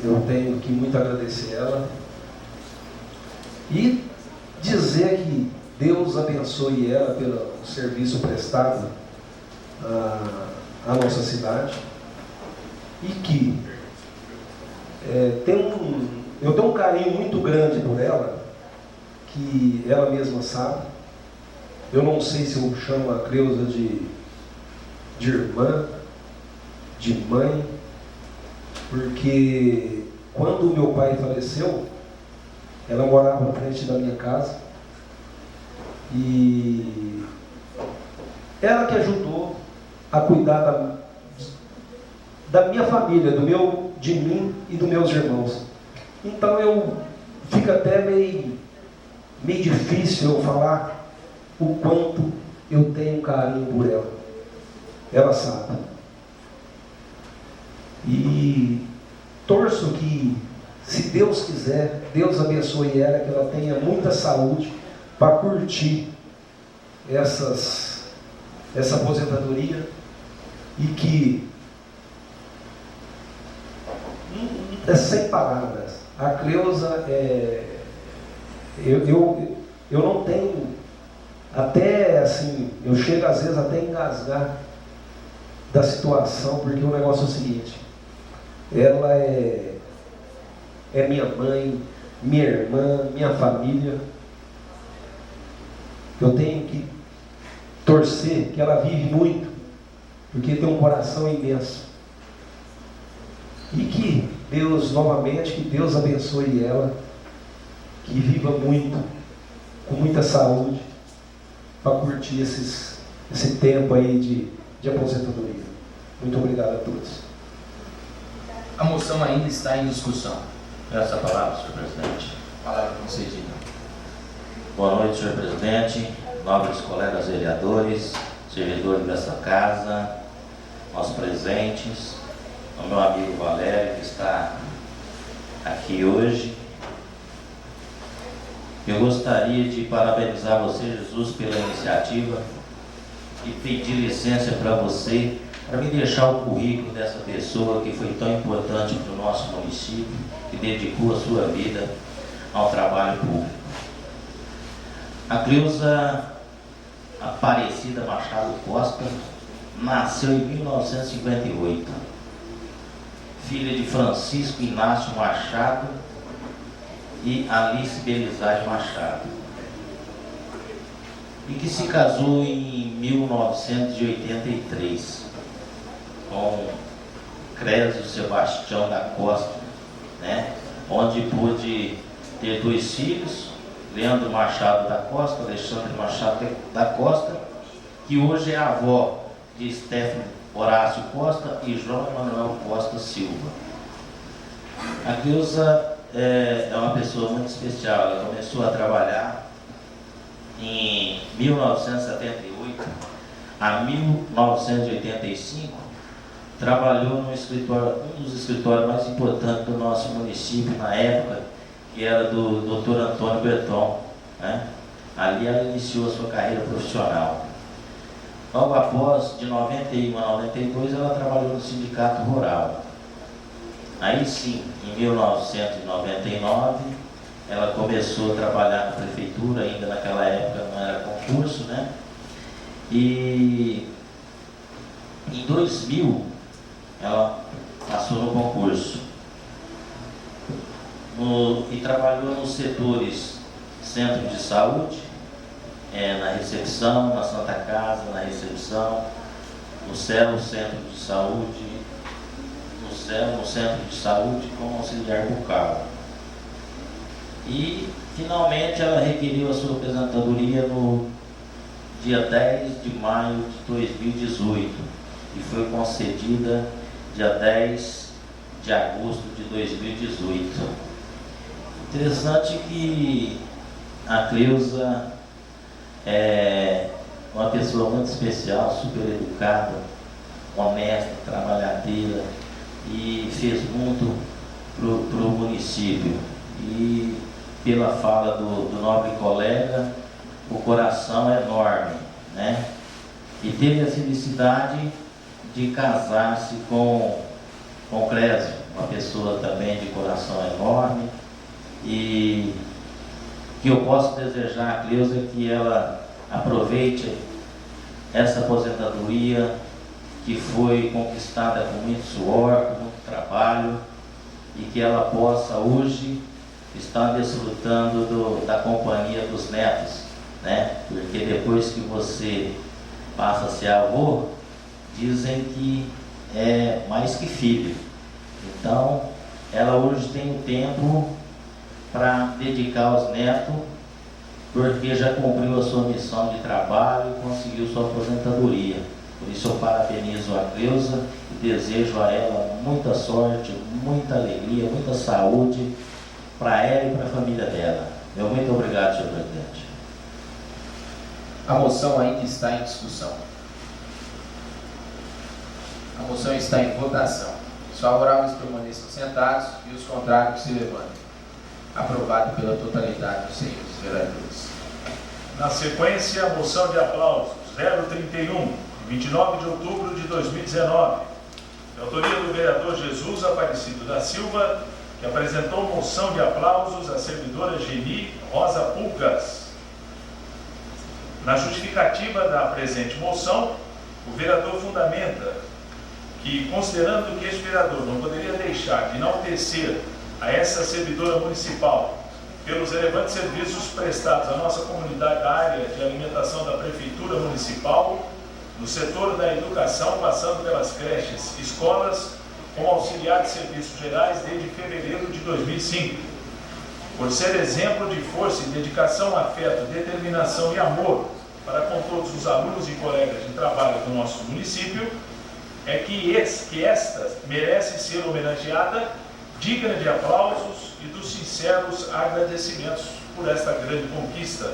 eu tenho que muito agradecer ela e dizer que Deus abençoe ela pelo serviço prestado à nossa cidade e que eu tenho um carinho muito grande por ela, que ela mesma sabe. Eu não sei se eu chamo a Cleusa de irmã, de mãe, porque quando meu pai faleceu, ela morava na frente da minha casa e ela que ajudou a cuidar da minha família, de mim e dos meus irmãos. Então fica até meio difícil eu falar o quanto eu tenho carinho por ela. Ela sabe. E torço que, se Deus quiser, Deus abençoe ela, que ela tenha muita saúde para curtir essa aposentadoria e que é sem palavras. A Cleusa eu não tenho, até assim, eu chego às vezes até a engasgar da situação, porque o negócio é o seguinte: ela é minha mãe, minha irmã, minha família. Eu tenho que torcer que ela vive muito, porque tem um coração imenso. E que Deus, novamente, que Deus abençoe ela, que viva muito, com muita saúde, para curtir esse tempo aí de aposentadoria. Muito obrigado a todos. A moção ainda está em discussão. Peço a palavra, senhor presidente. Palavra concedida. Boa noite, senhor presidente, nobres colegas vereadores, servidores dessa casa, nossos presentes, o meu amigo Valério, que está aqui hoje. Eu gostaria de parabenizar você, Jesus, pela iniciativa e pedir licença para você, para me deixar o currículo dessa pessoa que foi tão importante para o nosso município, que dedicou a sua vida ao trabalho público. A Cleusa Aparecida Machado Costa nasceu em 1958, filha de Francisco Inácio Machado e Alice Belizade Machado, e que se casou em 1983 com Crésio Sebastião da Costa, onde pôde ter 2 filhos Leandro Machado da Costa, Alexandre Machado da Costa, que hoje é a avó de Stephanie Horácio Costa e João Emanuel Costa Silva. A Cleusa é uma pessoa muito especial. Ela começou a trabalhar em 1978 a 1985, trabalhou no escritório, um dos escritórios mais importantes do nosso município na época, que era do Dr. Antônio Berton, né? Ali ela iniciou a sua carreira profissional. Logo após, de 91 a 92, ela trabalhou no Sindicato Rural. Aí sim, em 1999, ela começou a trabalhar na prefeitura, ainda naquela época não era concurso, né? E em 2000, ela passou no concurso. E trabalhou nos setores centro de saúde, na recepção, na Santa Casa, na recepção, no CEL, centro de saúde, no centro de saúde como auxiliar bucal. E finalmente ela requeriu a sua aposentadoria no dia 10 de maio de 2018 e foi concedida dia 10 de agosto de 2018. Interessante que a Cleusa é uma pessoa muito especial, super educada, honesta, trabalhadeira e fez muito para o município. E pela fala do nobre colega, o coração é enorme, né? E teve a felicidade de casar-se com Clésio, uma pessoa também de coração enorme, e que eu posso desejar a Cleusa que ela aproveite essa aposentadoria que foi conquistada com muito suor, com muito trabalho, e que ela possa hoje estar desfrutando da companhia dos netos, né? Porque depois que você passa a ser avô, dizem que é mais que filho. Então, ela hoje tem o tempo para dedicar aos netos, porque já cumpriu a sua missão de trabalho e conseguiu sua aposentadoria. Por isso eu parabenizo a Cleusa e desejo a ela muita sorte, muita alegria, muita saúde para ela e para a família dela. Meu muito obrigado, senhor presidente. A moção ainda está em discussão. A moção está em votação. Os favoráveis permaneçam sentados e os contrários se levantem. Aprovado pela totalidade dos senhores vereadores. Na sequência, a moção de aplausos 031, de 29 de outubro de 2019, de autoria do vereador Jesus Aparecido da Silva, que apresentou moção de aplausos à servidora Geni Rosa Pulgas. Na justificativa da presente moção, o vereador fundamenta que, considerando que este vereador não poderia deixar de enaltecer a essa servidora municipal pelos relevantes serviços prestados à nossa comunidade da área de alimentação da Prefeitura Municipal, no setor da educação, passando pelas creches, escolas, como auxiliar de serviços gerais desde fevereiro de 2005. Por ser exemplo de força e dedicação, afeto, determinação e amor para com todos os alunos e colegas de trabalho do nosso município, é que esta merece ser homenageada, digna de aplausos e dos sinceros agradecimentos por esta grande conquista.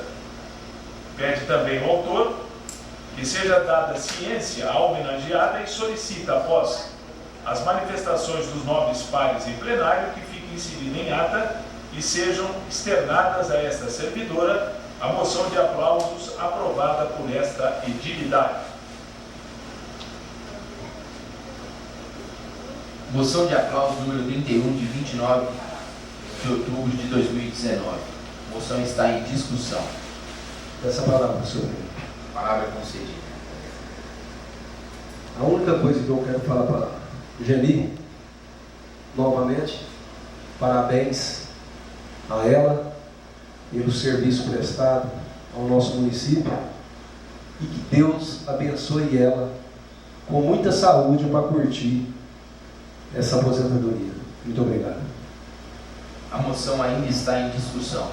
Pede também ao autor que seja dada ciência à homenageada e solicita, após as manifestações dos nobres pares em plenário, que fique inserida em ata e sejam externadas a esta servidora a moção de aplausos aprovada por esta edilidade. Moção de aplauso número 31, de 29 de outubro de 2019. Moção está em discussão. Essa palavra, senhor. A palavra é concedida. A única coisa que eu quero falar para Geni, novamente, parabéns a ela pelo serviço prestado ao nosso município e que Deus abençoe ela com muita saúde para curtir essa aposentadoria. Muito obrigado. A moção ainda está em discussão.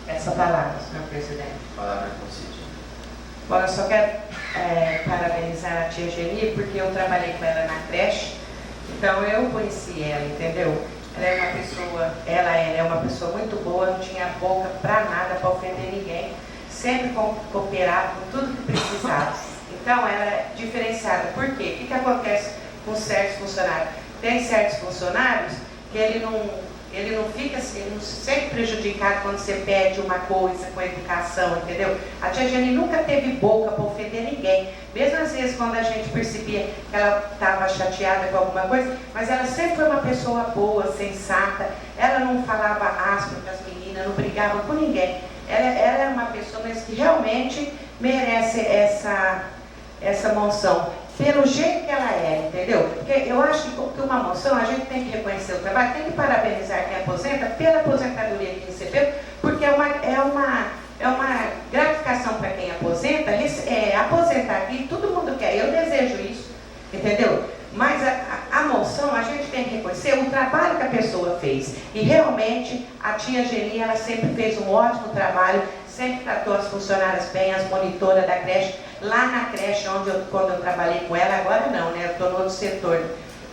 essa palavra, senhor presidente. Palavra concedida. Bom, eu só quero parabenizar a tia Geni, porque eu trabalhei com ela na creche, então eu conheci ela, entendeu? Ela é uma pessoa muito boa, não tinha boca para nada, para ofender ninguém, sempre cooperava com tudo que precisava. Então ela é diferenciada. Por quê? O que acontece com certos funcionários? Tem certos funcionários que ele não fica assim, ele não se sente prejudicado quando você pede uma coisa com educação, entendeu? A tia Geni nunca teve boca para ofender ninguém, mesmo às vezes quando a gente percebia que ela estava chateada com alguma coisa, mas ela sempre foi uma pessoa boa, sensata, ela não falava áspero para as meninas, não brigava com ninguém. Ela é uma pessoa mesmo que realmente merece essa moção, pelo jeito que ela é, entendeu? Porque eu acho que uma moção, a gente tem que reconhecer o trabalho, tem que parabenizar quem aposenta pela aposentadoria que recebeu, porque é uma gratificação para quem aposenta, aposentar aqui, todo mundo quer, eu desejo isso, entendeu? Mas a moção, a gente tem que reconhecer o trabalho que a pessoa fez. E realmente, a tia Geni, ela sempre fez um ótimo trabalho, sempre tratou as funcionárias bem, as monitoras da creche. Lá na creche, quando eu trabalhei com ela, agora não, né? Eu estou no outro setor.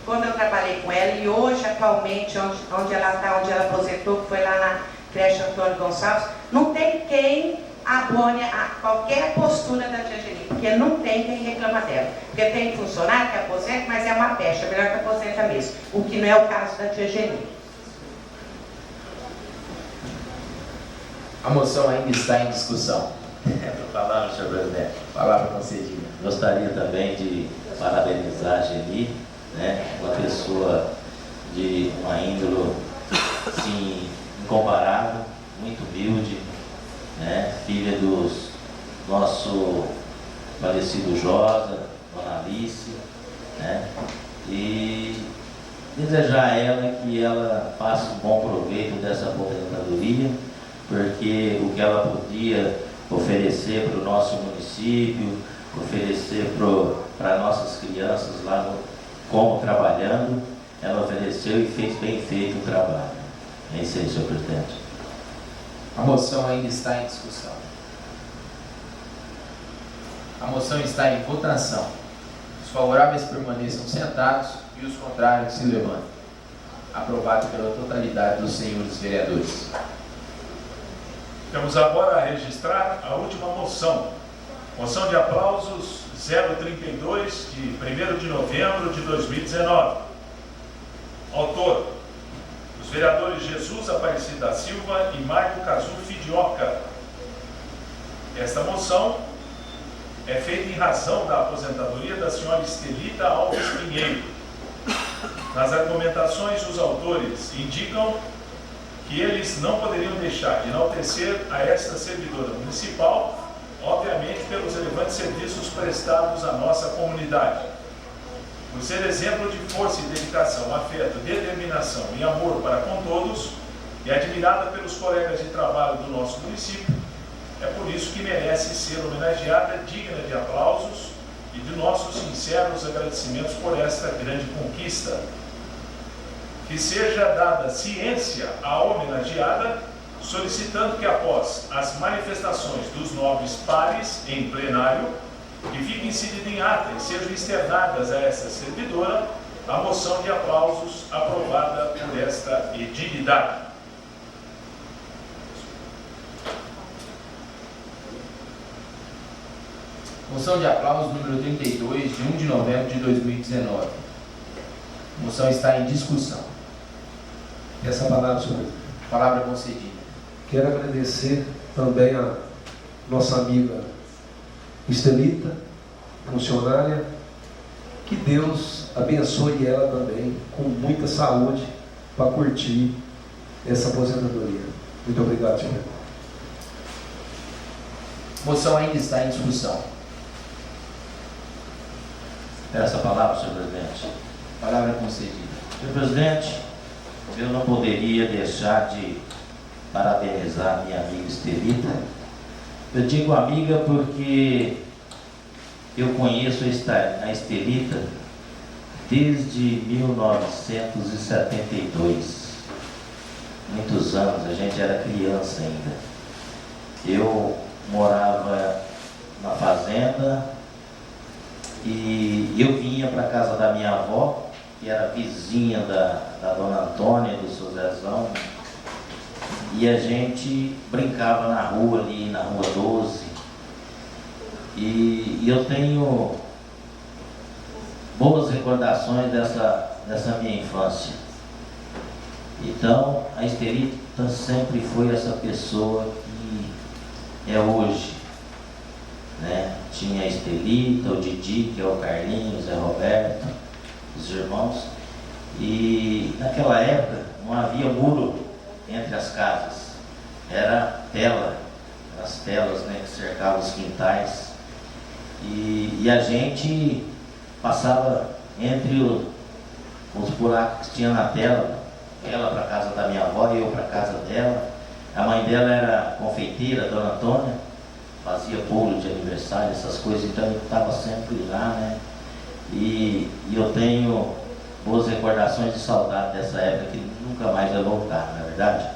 Quando eu trabalhei com ela, e hoje, atualmente, onde ela está, onde ela aposentou, que foi lá na creche Antônio Gonçalves, não tem quem abone a qualquer postura da tia Geni, porque não tem quem reclama dela. Porque tem funcionário que aposenta, mas é uma pecha, melhor que aposenta mesmo, o que não é o caso da tia Geni. A moção ainda está em discussão. Palavra, senhor presidente. Palavra concedida. Gostaria também de parabenizar a Geni, né? Uma pessoa de uma índole assim, incomparável, muito humilde, né? Filha dos nosso falecido Josa, Dona Alice, né? E desejar a ela que ela faça um bom proveito dessa aposentadoria, porque o que ela podia oferecer para o nosso município, oferecer para nossas crianças lá como trabalhando, ela ofereceu e fez bem feito o trabalho. É isso aí, senhor presidente. A moção ainda está em discussão. A moção está em votação. Os favoráveis permaneçam sentados e os contrários se levantem. Aprovado pela totalidade dos senhores vereadores. Temos agora a registrar a última moção. Moção de aplausos 032, de 1º de novembro de 2019. Autor: os vereadores Jesus Aparecido da Silva e Marco Cazu Fidioca. Esta moção é feita em razão da aposentadoria da senhora Estelita Alves Pinheiro. Nas argumentações, os autores indicam que eles não poderiam deixar de enaltecer a esta servidora municipal, obviamente pelos relevantes serviços prestados à nossa comunidade. Por ser exemplo de força e dedicação, afeto, determinação e amor para com todos, e admirada pelos colegas de trabalho do nosso município, é por isso que merece ser homenageada, digna de aplausos e de nossos sinceros agradecimentos por esta grande conquista. Que seja dada ciência à homenageada, solicitando que após as manifestações dos nobres pares em plenário, que fique incidida em ata e sejam externadas a esta servidora a moção de aplausos aprovada por esta edilidade. Moção de aplausos número 32, de 1 de novembro de 2019. A moção está em discussão. Essa palavra, senhor presidente. Palavra concedida. Quero agradecer também a nossa amiga Estelita, funcionária. Que Deus abençoe ela também com muita saúde para curtir essa aposentadoria. Muito obrigado, senhor. Moção ainda está em discussão. Essa palavra, senhor presidente. Palavra concedida. Senhor presidente, eu não poderia deixar de parabenizar minha amiga Estelita. Eu digo amiga porque eu conheço a Estelita desde 1972. Muitos anos, a gente era criança ainda. Eu morava na fazenda e eu vinha para a casa da minha avó, que era vizinha da dona Antônia, do seu Zezão, e a gente brincava na rua ali, na rua 12. E eu tenho boas recordações dessa minha infância. Então, a Estelita sempre foi essa pessoa que é hoje, né? Tinha a Estelita, o Didi, que é o Carlinhos, o Zé Roberto, os irmãos. E naquela época não havia muro entre as casas, era tela, as telas, né, que cercavam os quintais. E a gente passava entre os buracos que tinha na tela, ela para casa da minha avó e eu para casa dela. A mãe dela era confeiteira, dona Antônia, fazia bolo de aniversário, essas coisas, então eu estava sempre lá, né? E eu tenho boas recordações de saudade dessa época que nunca mais vai voltar, não é verdade?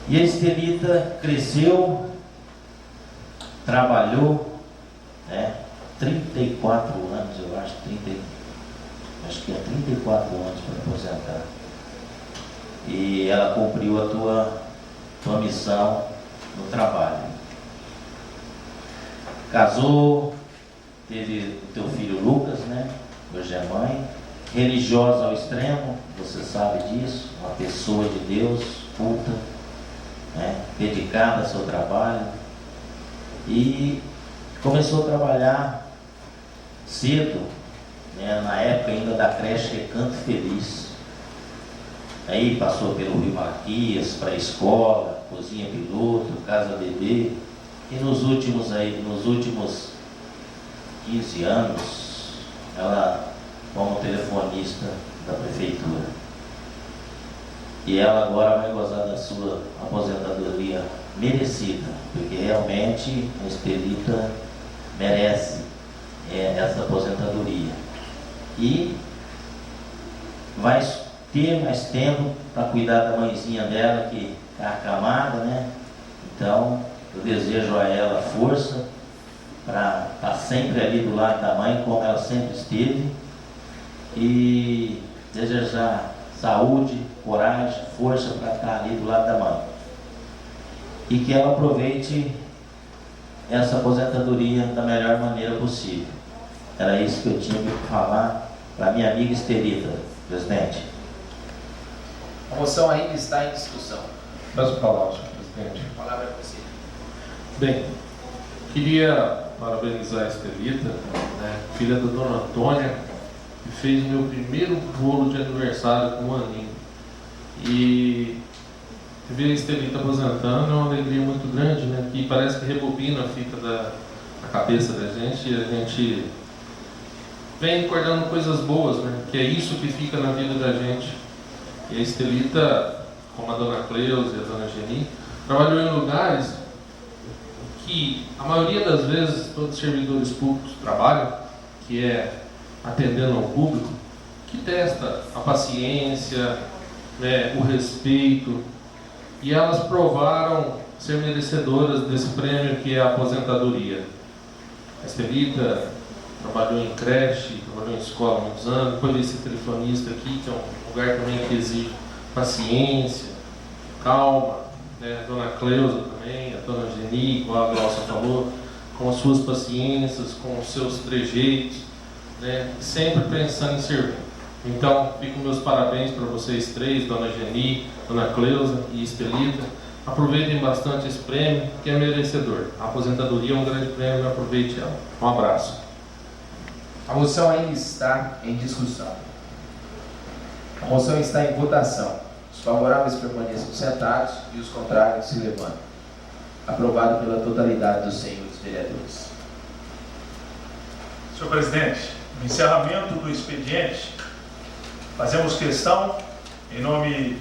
E a Estelita cresceu, trabalhou, né? 34 anos, eu acho que é 34 anos para aposentar. E ela cumpriu a tua missão no trabalho. Casou, teve o teu filho Lucas, né? Hoje é mãe. Religiosa ao extremo, você sabe disso, uma pessoa de Deus, culta, né? Dedicada ao seu trabalho. E começou a trabalhar cedo, né? Na época ainda da creche Recanto Feliz. Aí passou pelo Rio Marquias, para a escola, cozinha piloto, casa bebê. E nos últimos 15 anos, ela como telefonista da prefeitura. E ela agora vai gozar da sua aposentadoria merecida, porque realmente a Estelita merece essa aposentadoria. E vai ter mais tempo para cuidar da mãezinha dela, que está acamada, né? Então, eu desejo a ela força para estar sempre ali do lado da mãe, como ela sempre esteve, e desejar saúde, coragem, força para estar ali do lado da mãe. E que ela aproveite essa aposentadoria da melhor maneira possível. Era isso que eu tinha que falar para minha amiga Estelita, presidente. A moção ainda está em discussão. Peço a palavra, senhor presidente. A palavra é para você. Bem, queria parabenizar a Estelita, né, filha da dona Antônia, que fez meu primeiro bolo de aniversário com o aninho. E ver a Estelita aposentando é uma alegria muito grande, né, que parece que rebobina a fita da cabeça da gente, e a gente vem recordando coisas boas, né, que é isso que fica na vida da gente. E a Estelita, como a dona Cleusa e a dona Geni, trabalhou em lugares que a maioria das vezes todos os servidores públicos trabalham, que é atendendo ao público, que testa a paciência, né, o respeito, e elas provaram ser merecedoras desse prêmio que é a aposentadoria. A Estelita trabalhou em creche, trabalhou em escola há muitos anos, depois veio ser telefonista aqui, que é um lugar também que exige paciência, calma, né? A dona Cleusa também, a dona Geni, como a Glaucia falou, com as suas paciências, com os seus trejeitos, né? Sempre pensando em servir. Então, fico meus parabéns para vocês três, dona Geni, dona Cleusa e Estelita. Aproveitem bastante esse prêmio, que é merecedor. A aposentadoria é um grande prêmio, aproveite ela. Um abraço. A moção ainda está em discussão. A moção está em votação. Os favoráveis permaneçam sentados e os contrários se levantem. Aprovado pela totalidade dos senhores vereadores. Senhor presidente, no encerramento do expediente, fazemos questão, em nome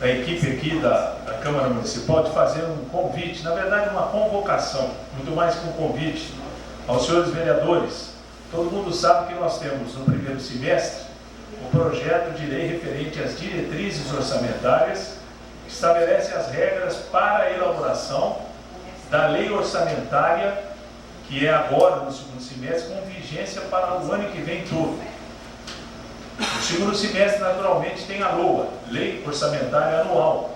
da equipe aqui da Câmara Municipal, de fazer um convite, na verdade uma convocação, muito mais que um convite, aos senhores vereadores. Todo mundo sabe que nós temos no primeiro semestre o projeto de lei referente às diretrizes orçamentárias, que estabelece as regras para a elaboração da lei orçamentária, que é agora no segundo semestre, com vigência para o ano que vem todo. No segundo semestre, naturalmente, tem a LOA, Lei Orçamentária Anual,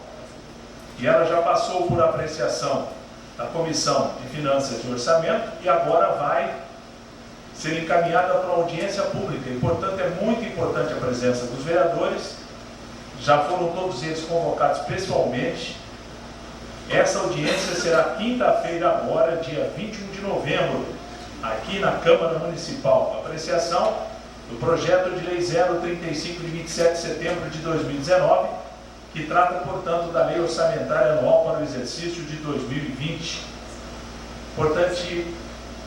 e ela já passou por apreciação da Comissão de Finanças e Orçamento e agora vai ser encaminhada para audiência pública. E, portanto, é muito importante a presença dos vereadores. Já foram todos eles convocados pessoalmente. Essa audiência será quinta-feira agora, dia 21 de novembro, aqui na Câmara Municipal. Apreciação do projeto de lei 035 de 27 de setembro de 2019, que trata, portanto, da lei orçamentária anual para o exercício de 2020. Importante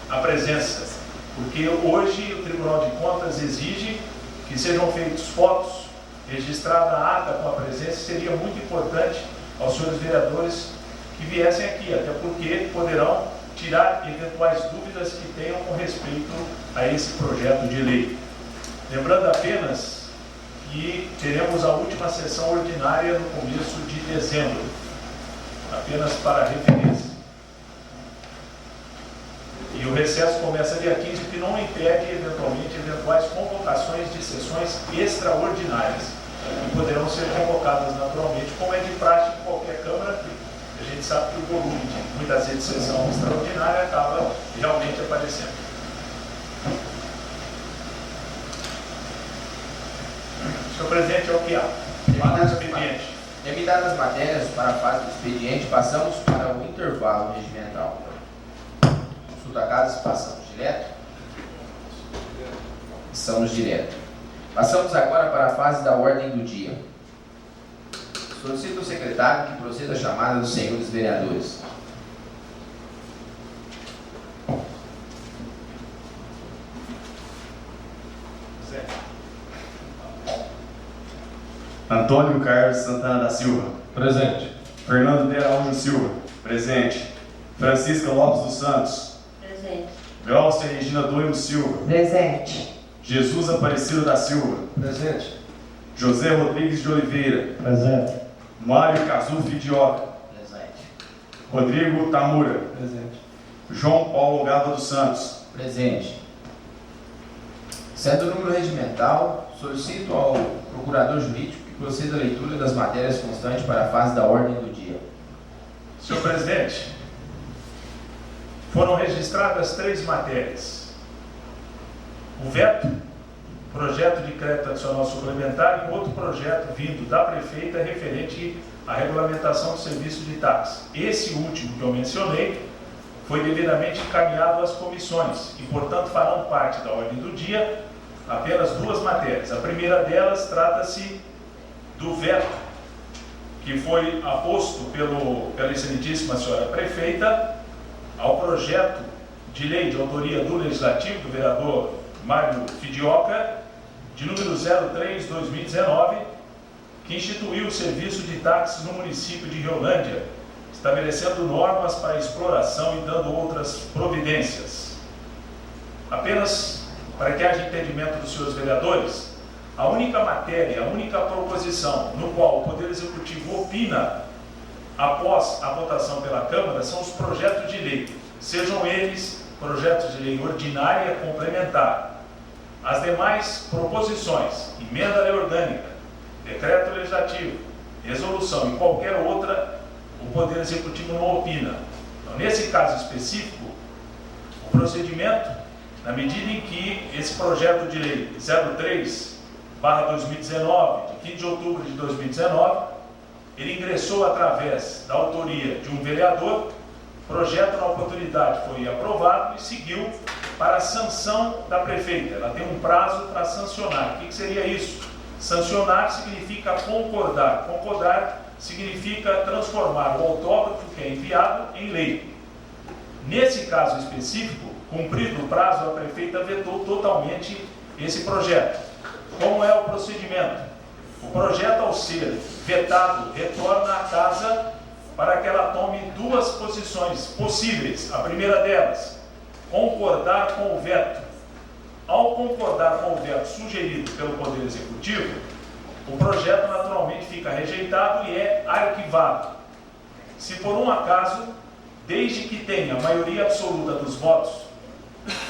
a presença, porque hoje o Tribunal de Contas exige que sejam feitos fotos, registrada a ata com a presença. Seria muito importante aos senhores vereadores que viessem aqui, até porque poderão tirar eventuais dúvidas que tenham com respeito a esse projeto de lei. Lembrando apenas que teremos a última sessão ordinária no começo de dezembro, apenas para referência. E o recesso começa dia 15, o que não impede, eventualmente, eventuais convocações de sessões extraordinárias, que poderão ser convocadas naturalmente, como é de praxe em qualquer Câmara. A gente sabe que o volume de muitas vezes de sessão extraordinária acaba realmente aparecendo. Senhor presidente, é o que há. Terminadas as matérias para a fase do expediente, passamos para o intervalo regimental. Consulta a casa, passamos direto. Passamos direto. Passamos agora para a fase da ordem do dia. Solicito ao secretário que proceda a chamada dos senhores vereadores. Antônio Carlos Santana da Silva. Presente. Fernando de Araújo Silva. Presente. Francisca Lopes dos Santos. Presente. Glaucia Regina Doimo Silva. Presente. Jesus Aparecido da Silva. Presente. José Rodrigues de Oliveira. Presente. Mário Cazu Fidioca. Presente. Rodrigo Tamura. Presente. João Paulo Gava dos Santos. Presente. Sendo o número regimental, solicito ao procurador jurídico que proceda a leitura das matérias constantes para a fase da ordem do dia. Senhor presidente, foram registradas 3 matérias. O veto, projeto de crédito adicional suplementar, e outro projeto vindo da prefeita referente à regulamentação do serviço de táxi. Esse último que eu mencionei foi devidamente encaminhado às comissões e, portanto, farão parte da ordem do dia apenas 2 matérias. A primeira delas trata-se do veto que foi aposto pela excelentíssima senhora prefeita ao projeto de lei de autoria do Legislativo, do vereador Mário Fidioca, de número 03/2019, que instituiu o serviço de táxis no município de Riolândia, estabelecendo normas para exploração e dando outras providências. Apenas para que haja entendimento dos senhores vereadores, a única matéria, a única proposição no qual o Poder Executivo opina após a votação pela Câmara são os projetos de lei, sejam eles projetos de lei ordinária complementar. As demais proposições, emenda à lei orgânica, decreto legislativo, resolução e qualquer outra, o Poder Executivo não opina. Então, nesse caso específico, o procedimento, na medida em que esse projeto de lei 03/2019, de 15 de outubro de 2019, ele ingressou através da autoria de um vereador, o projeto na oportunidade foi aprovado e seguiu para a sanção da prefeita. Ela tem um prazo para sancionar. O que seria isso? Sancionar significa concordar. Concordar significa transformar o autógrafo que é enviado em lei. Nesse caso específico, cumprido o prazo, a prefeita vetou totalmente esse projeto. Como é o procedimento? O projeto, ao ser vetado, retorna à casa para que ela tome 2 posições possíveis. A primeira delas, concordar com o veto. Ao concordar com o veto sugerido pelo Poder Executivo, o projeto naturalmente fica rejeitado e é arquivado. Se por um acaso, desde que tenha maioria absoluta dos votos,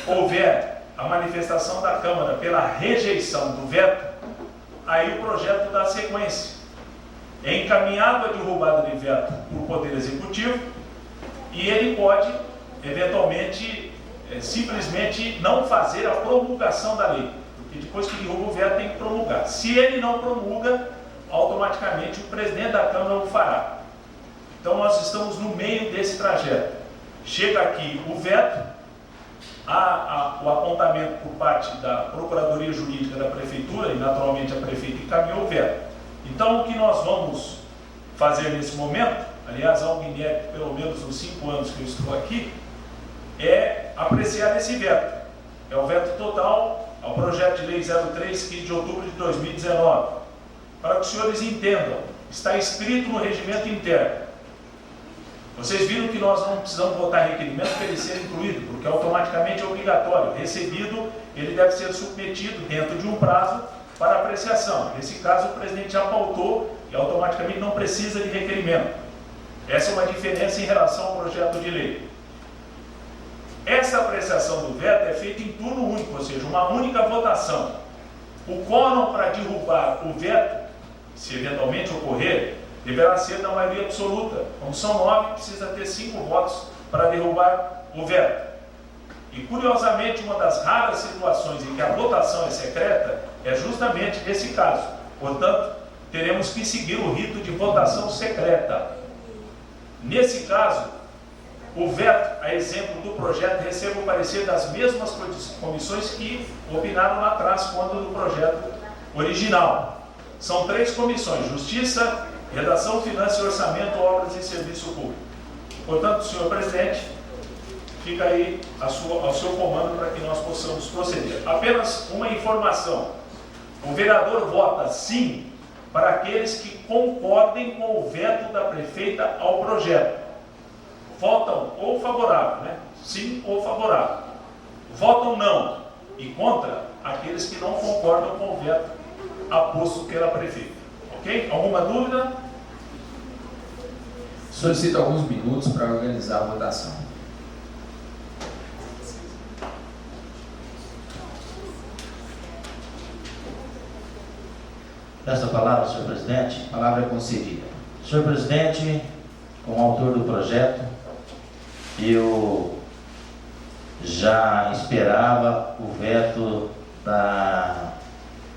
houver a manifestação da Câmara pela rejeição do veto, aí o projeto dá sequência. É encaminhado a derrubada de veto por Poder Executivo e ele pode, eventualmente, simplesmente não fazer a promulgação da lei. Porque depois que derruba o veto tem que promulgar. Se ele não promulga, automaticamente o presidente da Câmara o fará. Então nós estamos no meio desse trajeto. Chega aqui o veto, há o apontamento por parte da Procuradoria Jurídica da Prefeitura, e naturalmente a Prefeita encaminhou o veto. Então o que nós vamos fazer nesse momento, aliás, há um inédito, pelo menos nos 5 anos que eu estou aqui, é apreciar esse veto. É o veto total ao projeto de lei 03, 15 de outubro de 2019. Para que os senhores entendam, está escrito no regimento interno. Vocês viram que nós não precisamos votar requerimento para ele ser incluído, porque automaticamente é obrigatório. Recebido, ele deve ser submetido dentro de um prazo para apreciação. Nesse caso, o presidente já pautou e automaticamente não precisa de requerimento. Essa é uma diferença em relação ao projeto de lei. Essa apreciação do veto é feita em turno único, ou seja, uma única votação. O quórum para derrubar o veto, se eventualmente ocorrer, deverá ser da maioria absoluta. Como são 9, precisa ter 5 votos para derrubar o veto. E, curiosamente, uma das raras situações em que a votação é secreta é justamente nesse caso. Portanto, teremos que seguir o rito de votação secreta. Nesse caso, o veto, a exemplo do projeto, recebe o parecer das mesmas comissões que opinaram lá atrás, quando do projeto original. São 3 comissões: Justiça, Redação, Finanças e Orçamento, Obras e Serviço Público. Portanto, senhor presidente, fica aí ao seu comando para que nós possamos proceder. Apenas uma informação: o vereador vota sim para aqueles que concordem com o veto da prefeita ao projeto. Votam ou favorável, né? Sim ou favorável. Votam não e contra aqueles que não concordam com o veto aposto pela prefeita. Ok? Alguma dúvida? Solicito alguns minutos para organizar a votação. Peço a palavra, senhor presidente. A palavra é concedida. Senhor presidente, como autor do projeto, eu já esperava o veto da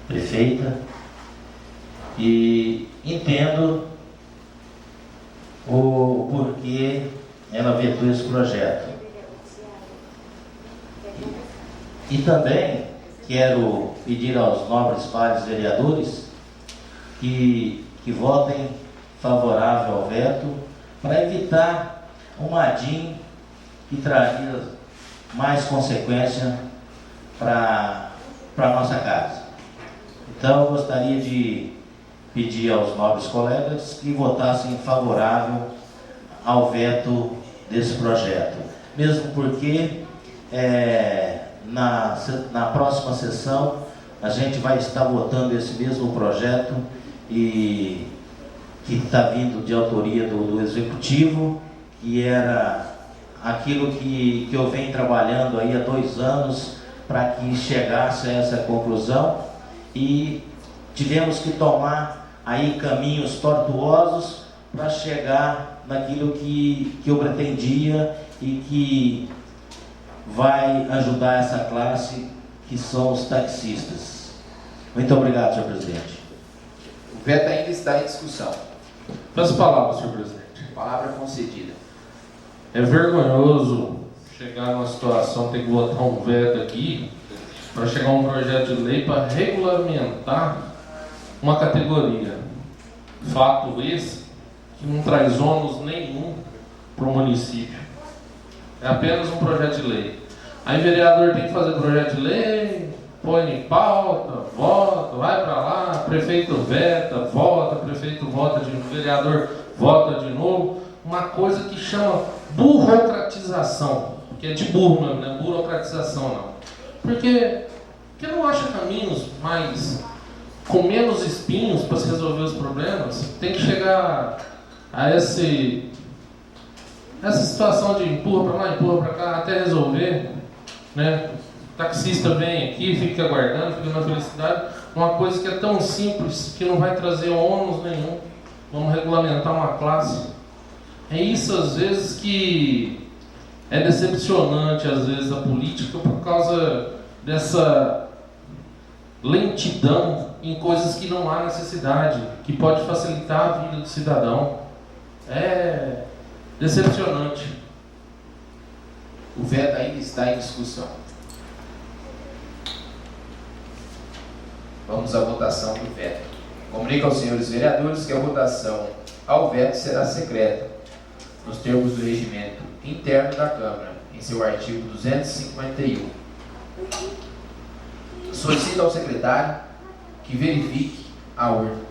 prefeita e entendo o porquê ela vetou esse projeto. E também quero pedir aos nobres pares vereadores que votem favorável ao veto para evitar um ADIM que traria mais consequência para a nossa casa. Então eu gostaria de pedir aos nobres colegas que votassem favorável ao veto desse projeto, mesmo porque na próxima sessão a gente vai estar votando esse mesmo projeto e que está vindo de autoria do Executivo, que era aquilo que eu venho trabalhando aí há 2 anos para que chegasse a essa conclusão, e tivemos que tomar aí caminhos tortuosos para chegar naquilo que eu pretendia e que vai ajudar essa classe, que são os taxistas. Muito obrigado, senhor presidente. O veto ainda está em discussão. Peço a palavra, senhor presidente. A palavra é concedida. É vergonhoso chegar numa situação, ter que votar um veto aqui, para chegar um projeto de lei para regulamentar uma categoria. Fato esse que não traz ônus nenhum para o município. É apenas um projeto de lei. Aí o vereador tem que fazer projeto de lei, põe em pauta, vota, vai para lá, prefeito veta, vota, prefeito vota de novo, vereador vota de novo. Uma coisa que chama burocratização, que é de burro mesmo, não é burocratização não. Porque não acha caminhos mais com menos espinhos para se resolver os problemas, tem que chegar a essa situação de empurra para lá, empurra para cá, até resolver, né? O taxista vem aqui, fica aguardando, fica na felicidade, uma coisa que é tão simples, que não vai trazer ônus nenhum. Vamos regulamentar uma classe. É isso, às vezes, que é decepcionante, às vezes, a política, por causa dessa lentidão em coisas que não há necessidade, que pode facilitar a vida do cidadão. É decepcionante. O veto ainda está em discussão. Vamos à votação do veto. Comunico aos senhores vereadores que a votação ao veto será secreta, nos termos do regimento interno da Câmara, em seu artigo 251. Solicito ao secretário que verifique a urna.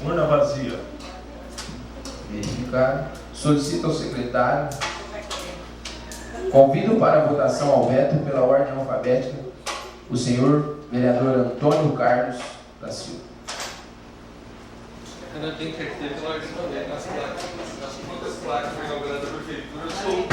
Urna vazia. Verificar. Solicito ao secretário. Convido para a votação ao veto pela ordem alfabética o senhor vereador Antônio Carlos da Silva. Eu tenho que ter pela ordem alfabética nas poucas placas para inaugurar da prefeitura, eu sou o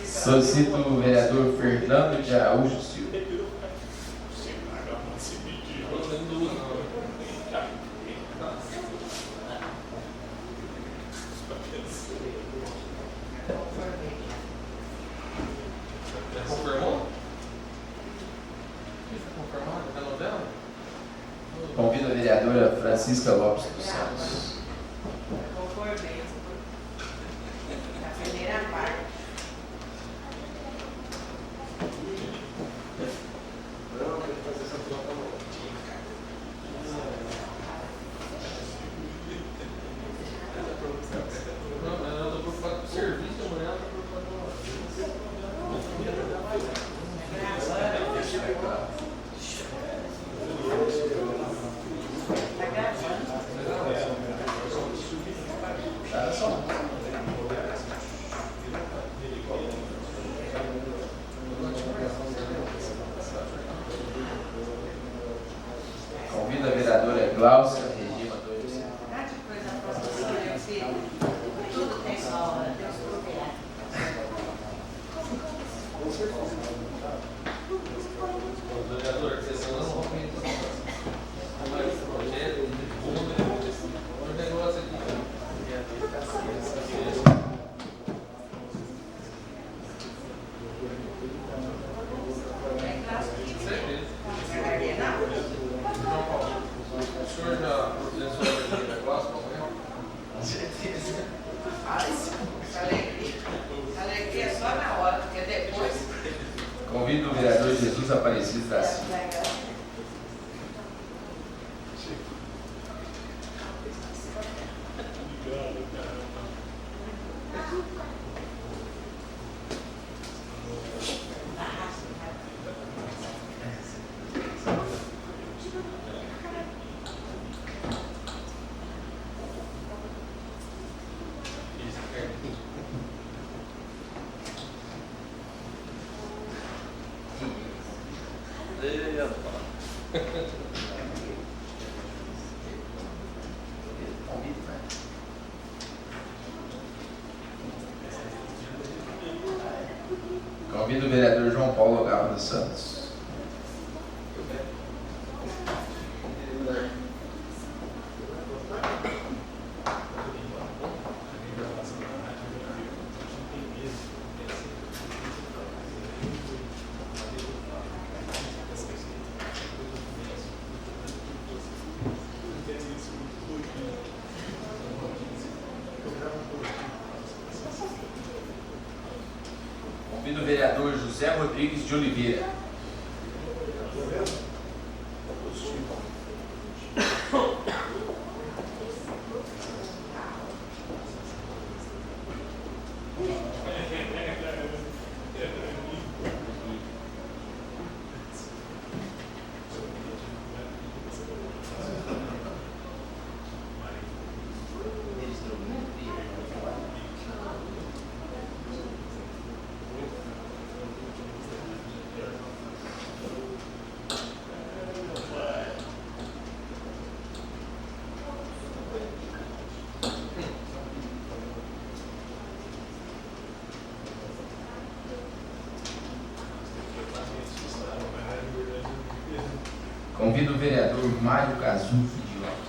Solicito o vereador Fernando de Araújo Silva. Confirmou? Confirmado? Tá novela? Convido a vereadora Francisca Lopes dos Santos. Concordei. A primeira parte. Convido a vereadora Glaucia Regina Doido. Tanta coisa pra você, meu filho. Tudo tem sua hora, Deus proverá. Vereador, vocês não vão projeto, o negócio aqui. O senhor já providenciou a alegria da classe, com certeza. Alegria é só na hora, porque depois. Convido o vereador Jesus Aparecido da Silva. Convido o vereador João Paulo Gava dos Santos. José Rodrigues de Oliveira. Convido o vereador Mário Cazufo de Lopes.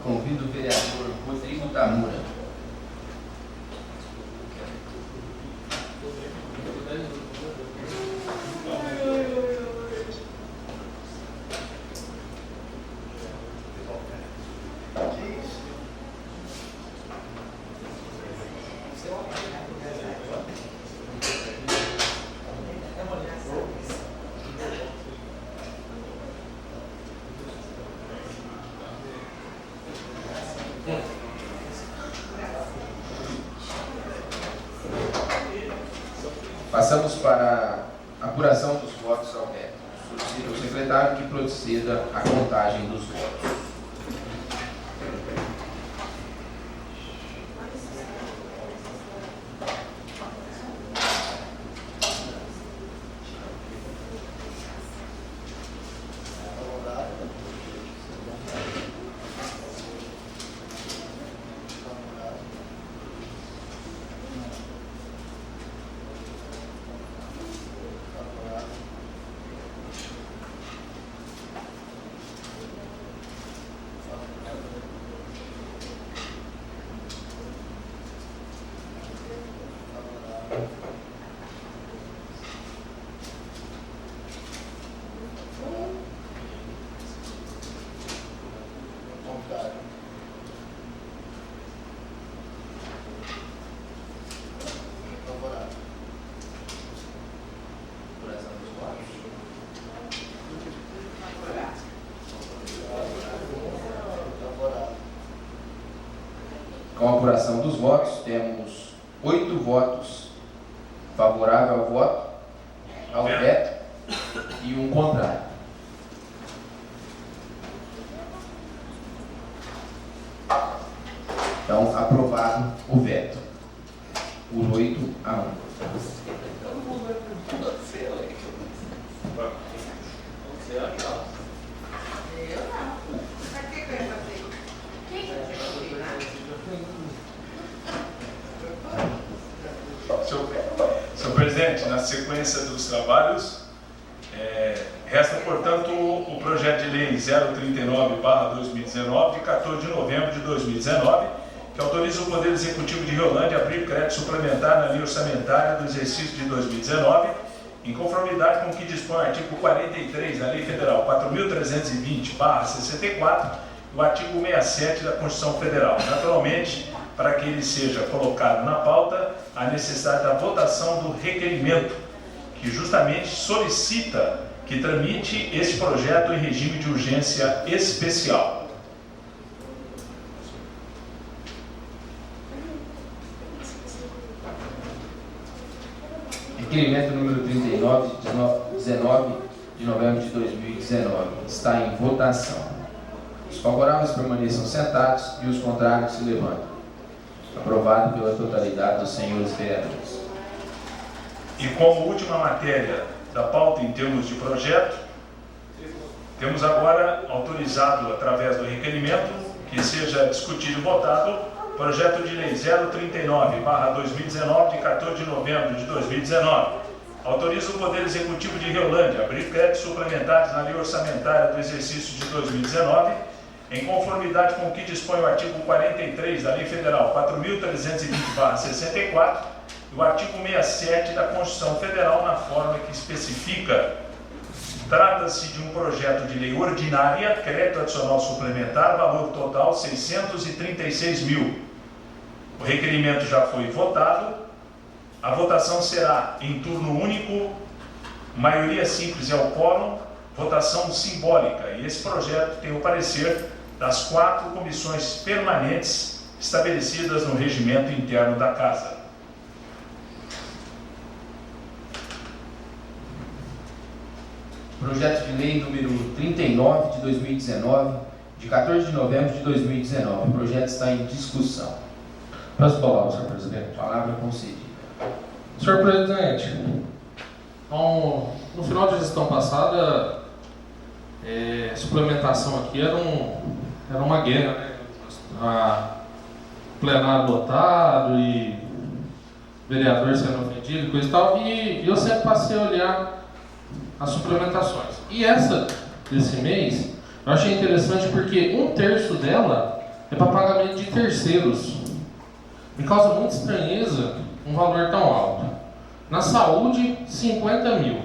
Convido o vereador Rodrigo Tamura. Passamos para a apuração dos votos ao veto. Solicito ao secretário que proceda a contagem dos votos. Com a apuração dos votos, temos 8 votos favoráveis ao voto, ao veto, e um contrário. Então, aprovado o veto, por 8-1. Senhor presidente, na sequência dos trabalhos, resta, portanto, o projeto de lei 039/2019, de 14 de novembro de 2019, que autoriza o Poder Executivo de Riolândia a abrir crédito suplementar na lei orçamentária do exercício de 2019, em conformidade com o que dispõe o artigo 43 da Lei Federal 4.320/64 e o artigo 67 da Constituição Federal. Naturalmente, para que ele seja colocado na pauta, a necessidade da votação do requerimento, que justamente solicita que tramite esse projeto em regime de urgência especial. Requerimento número 39, de 19 de novembro de 2019. Está em votação. Os favoráveis permaneçam sentados e os contrários se levantem. Aprovado pela totalidade dos senhores vereadores. E como última matéria da pauta em termos de projeto, Temos agora autorizado, através do requerimento, que seja discutido e votado projeto de lei 039/2019, de 14 de novembro de 2019. Autoriza o Poder Executivo de Riolândia a abrir créditos suplementares na lei orçamentária do exercício de 2019, em conformidade com o que dispõe o artigo 43 da Lei Federal 4.320/64 e o artigo 67 da Constituição Federal, na forma que especifica. Trata-se de um projeto de lei ordinária, crédito adicional suplementar, valor total 636 mil. O requerimento já foi votado. A votação será em turno único, maioria simples é o quórum, votação simbólica. E esse projeto tem o parecer das 4 comissões permanentes estabelecidas no regimento interno da Casa. Projeto de lei número 39 de 2019, de 14 de novembro de 2019. O projeto está em discussão. Peço a palavra, senhor presidente. Palavra concedida. Senhor presidente, no final da gestão passada, a suplementação aqui era uma guerra, né? Plenário lotado e vereador sendo ofendido e coisa e tal, e eu sempre passei a olhar as suplementações. E essa desse mês, eu achei interessante porque 1/3 dela é para pagamento de terceiros. Me causa muita estranheza um valor tão alto. Na saúde, 50 mil.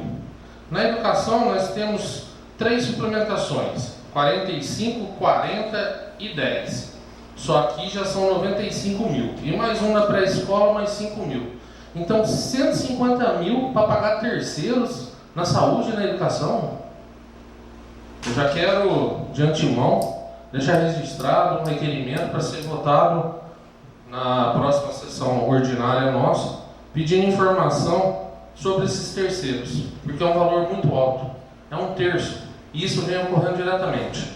Na educação, nós temos 3 suplementações: 45, 40 e 10. Só aqui já são 95 mil. E mais um na pré-escola, mais 5 mil. Então, 150 mil para pagar terceiros na saúde e na educação. Eu já quero, de antemão, deixar registrado um requerimento para ser votado na próxima sessão ordinária nossa, pedindo informação sobre esses terceiros, porque é um valor muito alto, é 1/3, e isso vem ocorrendo diretamente.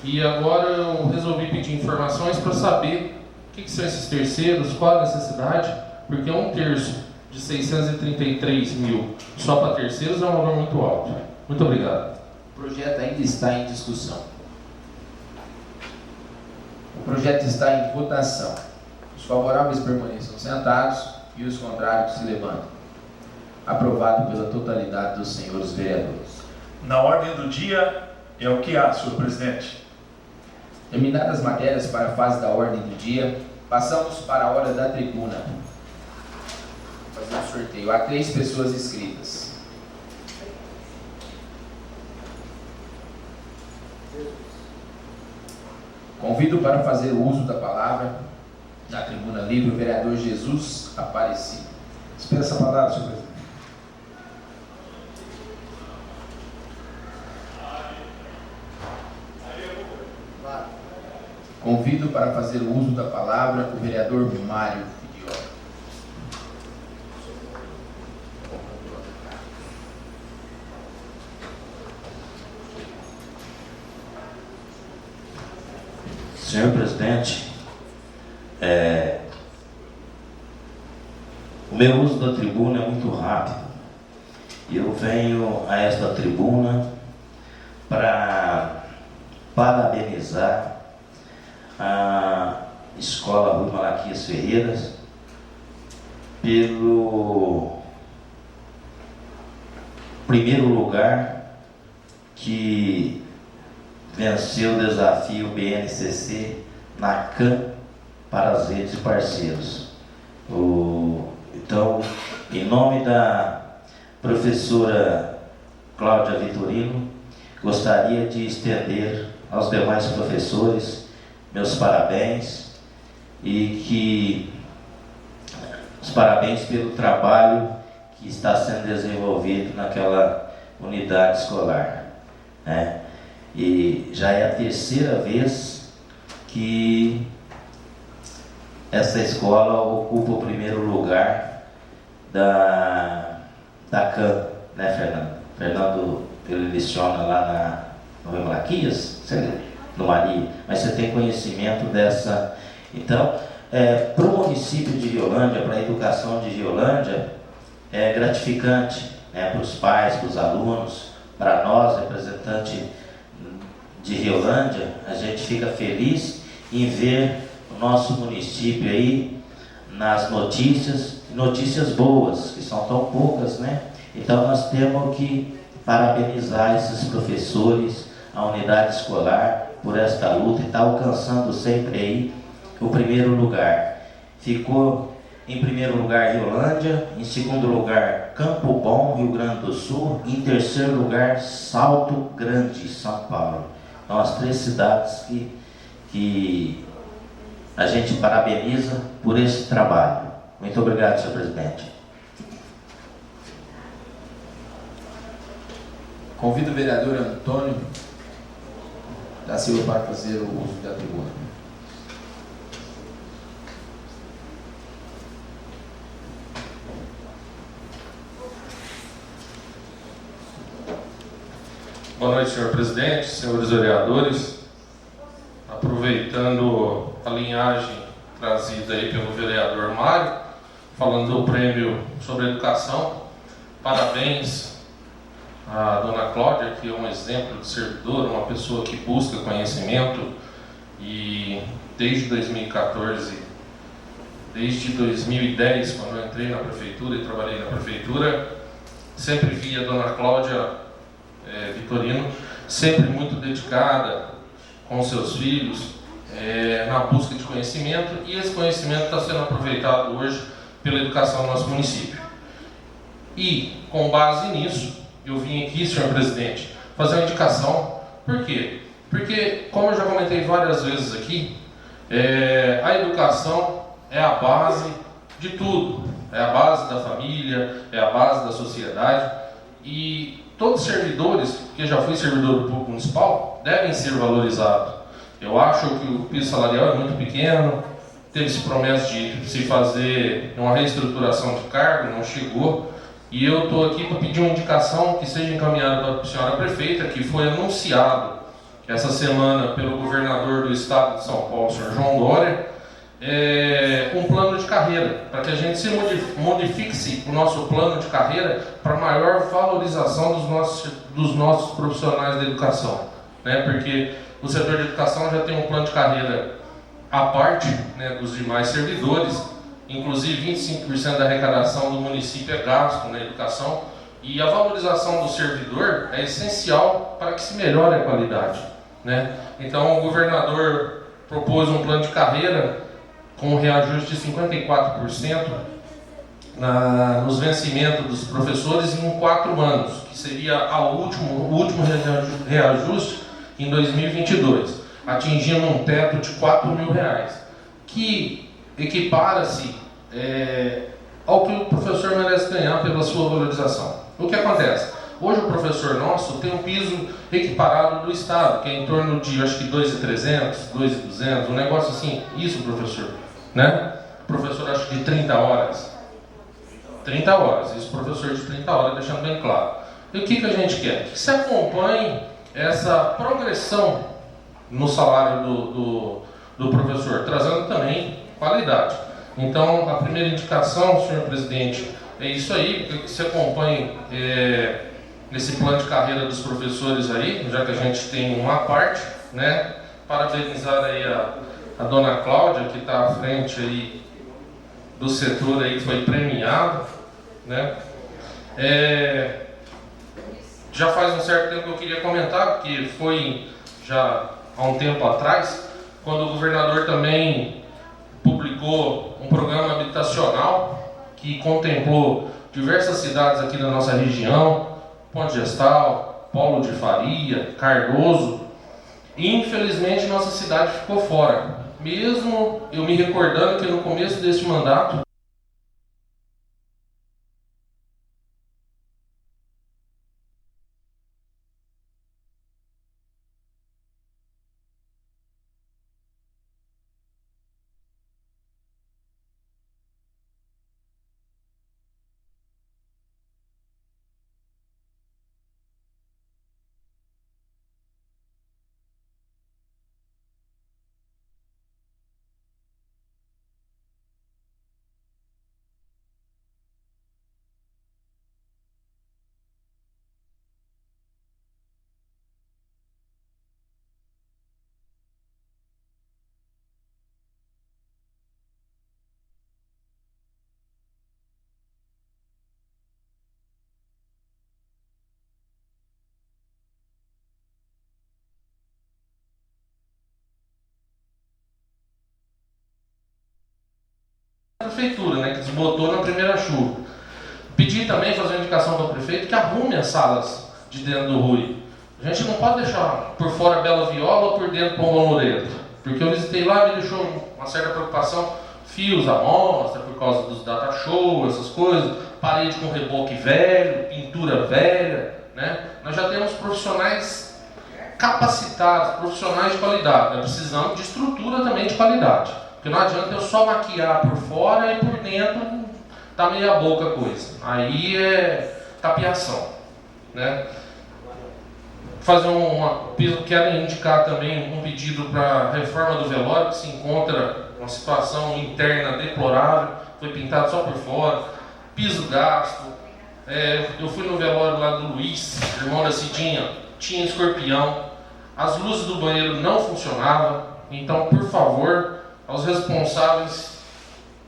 E agora eu resolvi pedir informações para saber o que são esses terceiros, qual a necessidade, porque 1/3 de 633 mil só para terceiros é um valor muito alto. Muito obrigado. O projeto ainda está em discussão. O projeto está em votação. Os favoráveis permaneçam sentados e os contrários se levantem. Aprovado pela totalidade dos senhores vereadores. Na ordem do dia é o que há, senhor presidente. Terminadas as matérias para a fase da ordem do dia, passamos para a hora da tribuna. Vou fazer um sorteio. Há 3 pessoas inscritas. Convido para fazer o uso da palavra na tribuna livre o vereador Jesus Aparecido. Dispensa a palavra, senhor presidente. Convido para fazer o uso da palavra o vereador Mário Fidiola. Senhor presidente, o meu uso da tribuna é muito rápido. Eu venho a esta tribuna para parabenizar a Escola Rui Malaquias Ferreiras pelo primeiro lugar que venceu o desafio BNCC na CAN para as redes de parceiros. Então, em nome da professora Cláudia Vitorino, gostaria de estender aos demais professores meus parabéns e que os parabéns pelo trabalho que está sendo desenvolvido naquela unidade escolar, né? E já é a 3ª vez que essa escola ocupa o primeiro lugar da CAN, né, Fernando? Fernando, ele leciona lá no Rui Malaquias, no Maria, mas você tem conhecimento dessa. Então, para o município de Riolândia, para a educação de Riolândia, é gratificante, né, para os pais, para os alunos, para nós, representantes de Riolândia, a gente fica feliz em ver o nosso município aí nas notícias boas, que são tão poucas, né? Então nós temos que parabenizar esses professores, a unidade escolar, por esta luta e está alcançando sempre aí o primeiro lugar. Ficou em primeiro lugar Riolândia, em segundo lugar Campo Bom, Rio Grande do Sul, em terceiro lugar Salto Grande, São Paulo. Então as 3 cidades que a gente parabeniza por esse trabalho. Muito obrigado, senhor presidente. Convido o vereador Antônio da Silva para fazer o uso da tribuna. Boa noite, senhor presidente, senhores vereadores. Aproveitando a linhagem trazida aí pelo vereador Mário, falando do prêmio sobre educação, parabéns à dona Cláudia, que é um exemplo de servidor, uma pessoa que busca conhecimento, e desde 2014, desde 2010, quando eu entrei na prefeitura e trabalhei na prefeitura, sempre vi a dona Cláudia Vitorino, sempre muito dedicada com seus filhos, na busca de conhecimento, e esse conhecimento está sendo aproveitado hoje pela educação do nosso município. E, com base nisso, eu vim aqui, senhor presidente, fazer uma indicação. Por quê? Porque, como eu já comentei várias vezes aqui, a educação é a base de tudo. É a base da família, é a base da sociedade, e todos os servidores, porque eu já fui servidor público municipal, devem ser valorizados. Eu acho que o piso salarial é muito pequeno, teve-se promessa de se fazer uma reestruturação de cargo, não chegou, e eu estou aqui para pedir uma indicação que seja encaminhada para a senhora prefeita, que foi anunciado essa semana pelo governador do estado de São Paulo, senhor João Dória, um plano de carreira, para que a gente se modifique o nosso plano de carreira para maior valorização dos nossos profissionais da educação, né? Porque o setor de educação já tem um plano de carreira à parte, né, dos demais servidores, inclusive 25% da arrecadação do município é gasto na educação, e a valorização do servidor é essencial para que se melhore a qualidade, né? Então o governador propôs um plano de carreira com um reajuste de 54% nos vencimentos dos professores em 4 anos, que seria o último reajuste em 2022, atingindo um teto de R$4.000, que equipara-se ao que o professor merece ganhar pela sua valorização. O que acontece? Hoje o professor nosso tem um piso equiparado do Estado, que é em torno de, acho que 2.300, 2.200, um negócio assim. Isso, professor, né? Professor, acho que de 30 horas. 30 horas, isso, professor de 30 horas, deixando bem claro. E o que a gente quer? Que se acompanhe essa progressão no salário do professor, trazendo também qualidade. Então, a primeira indicação, senhor presidente, é isso aí, que se acompanhe nesse plano de carreira dos professores aí, já que a gente tem uma parte, né? Parabenizar aí a dona Cláudia, que está à frente aí do setor aí, que foi premiado, né? Já faz um certo tempo que eu queria comentar, porque foi já há um tempo atrás, quando o governador também publicou um programa habitacional que contemplou diversas cidades aqui da nossa região, Ponte Gestal, Paulo de Faria, Cardoso, e infelizmente nossa cidade ficou fora. Mesmo eu me recordando que no começo desse mandato prefeitura, né, que desbotou na primeira chuva. Pedi também, fazer uma indicação para o prefeito, que arrume as salas de dentro do Rui. A gente não pode deixar por fora a Bela Viola ou por dentro Pombal Loreto, porque eu visitei lá e me deixou uma certa preocupação, fios à mostra por causa dos data show, essas coisas, parede com reboque velho, pintura velha, né? Nós já temos profissionais capacitados, profissionais de qualidade, nós precisamos de estrutura também de qualidade, porque não adianta eu só maquiar por fora e por dentro tá meia boca a coisa, aí é tapiação, né? Quero indicar também um pedido para reforma do velório, que se encontra uma situação interna deplorável, foi pintado só por fora, piso gasto. Eu fui no velório lá do Luiz, irmão da Cidinha, tinha escorpião, as luzes do banheiro não funcionavam, então, por favor, aos responsáveis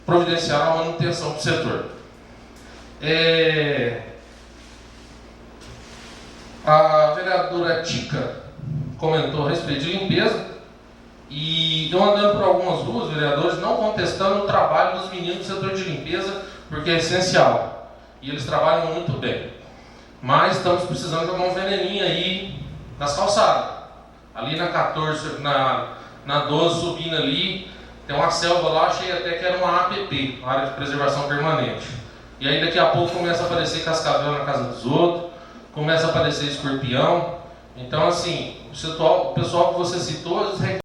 providenciar a manutenção do setor. A vereadora Tica comentou a respeito de limpeza e eu andando por algumas ruas, vereadores, não contestando o trabalho dos meninos do setor de limpeza, porque é essencial e eles trabalham muito bem, mas estamos precisando jogar um veneninho aí nas calçadas, ali na 14, na 12 subindo ali, tem uma selva lá, achei até que era uma APP, uma área de preservação permanente, e aí daqui a pouco começa a aparecer cascavel na casa dos outros, começa a aparecer escorpião. Então, assim, o pessoal que você citou,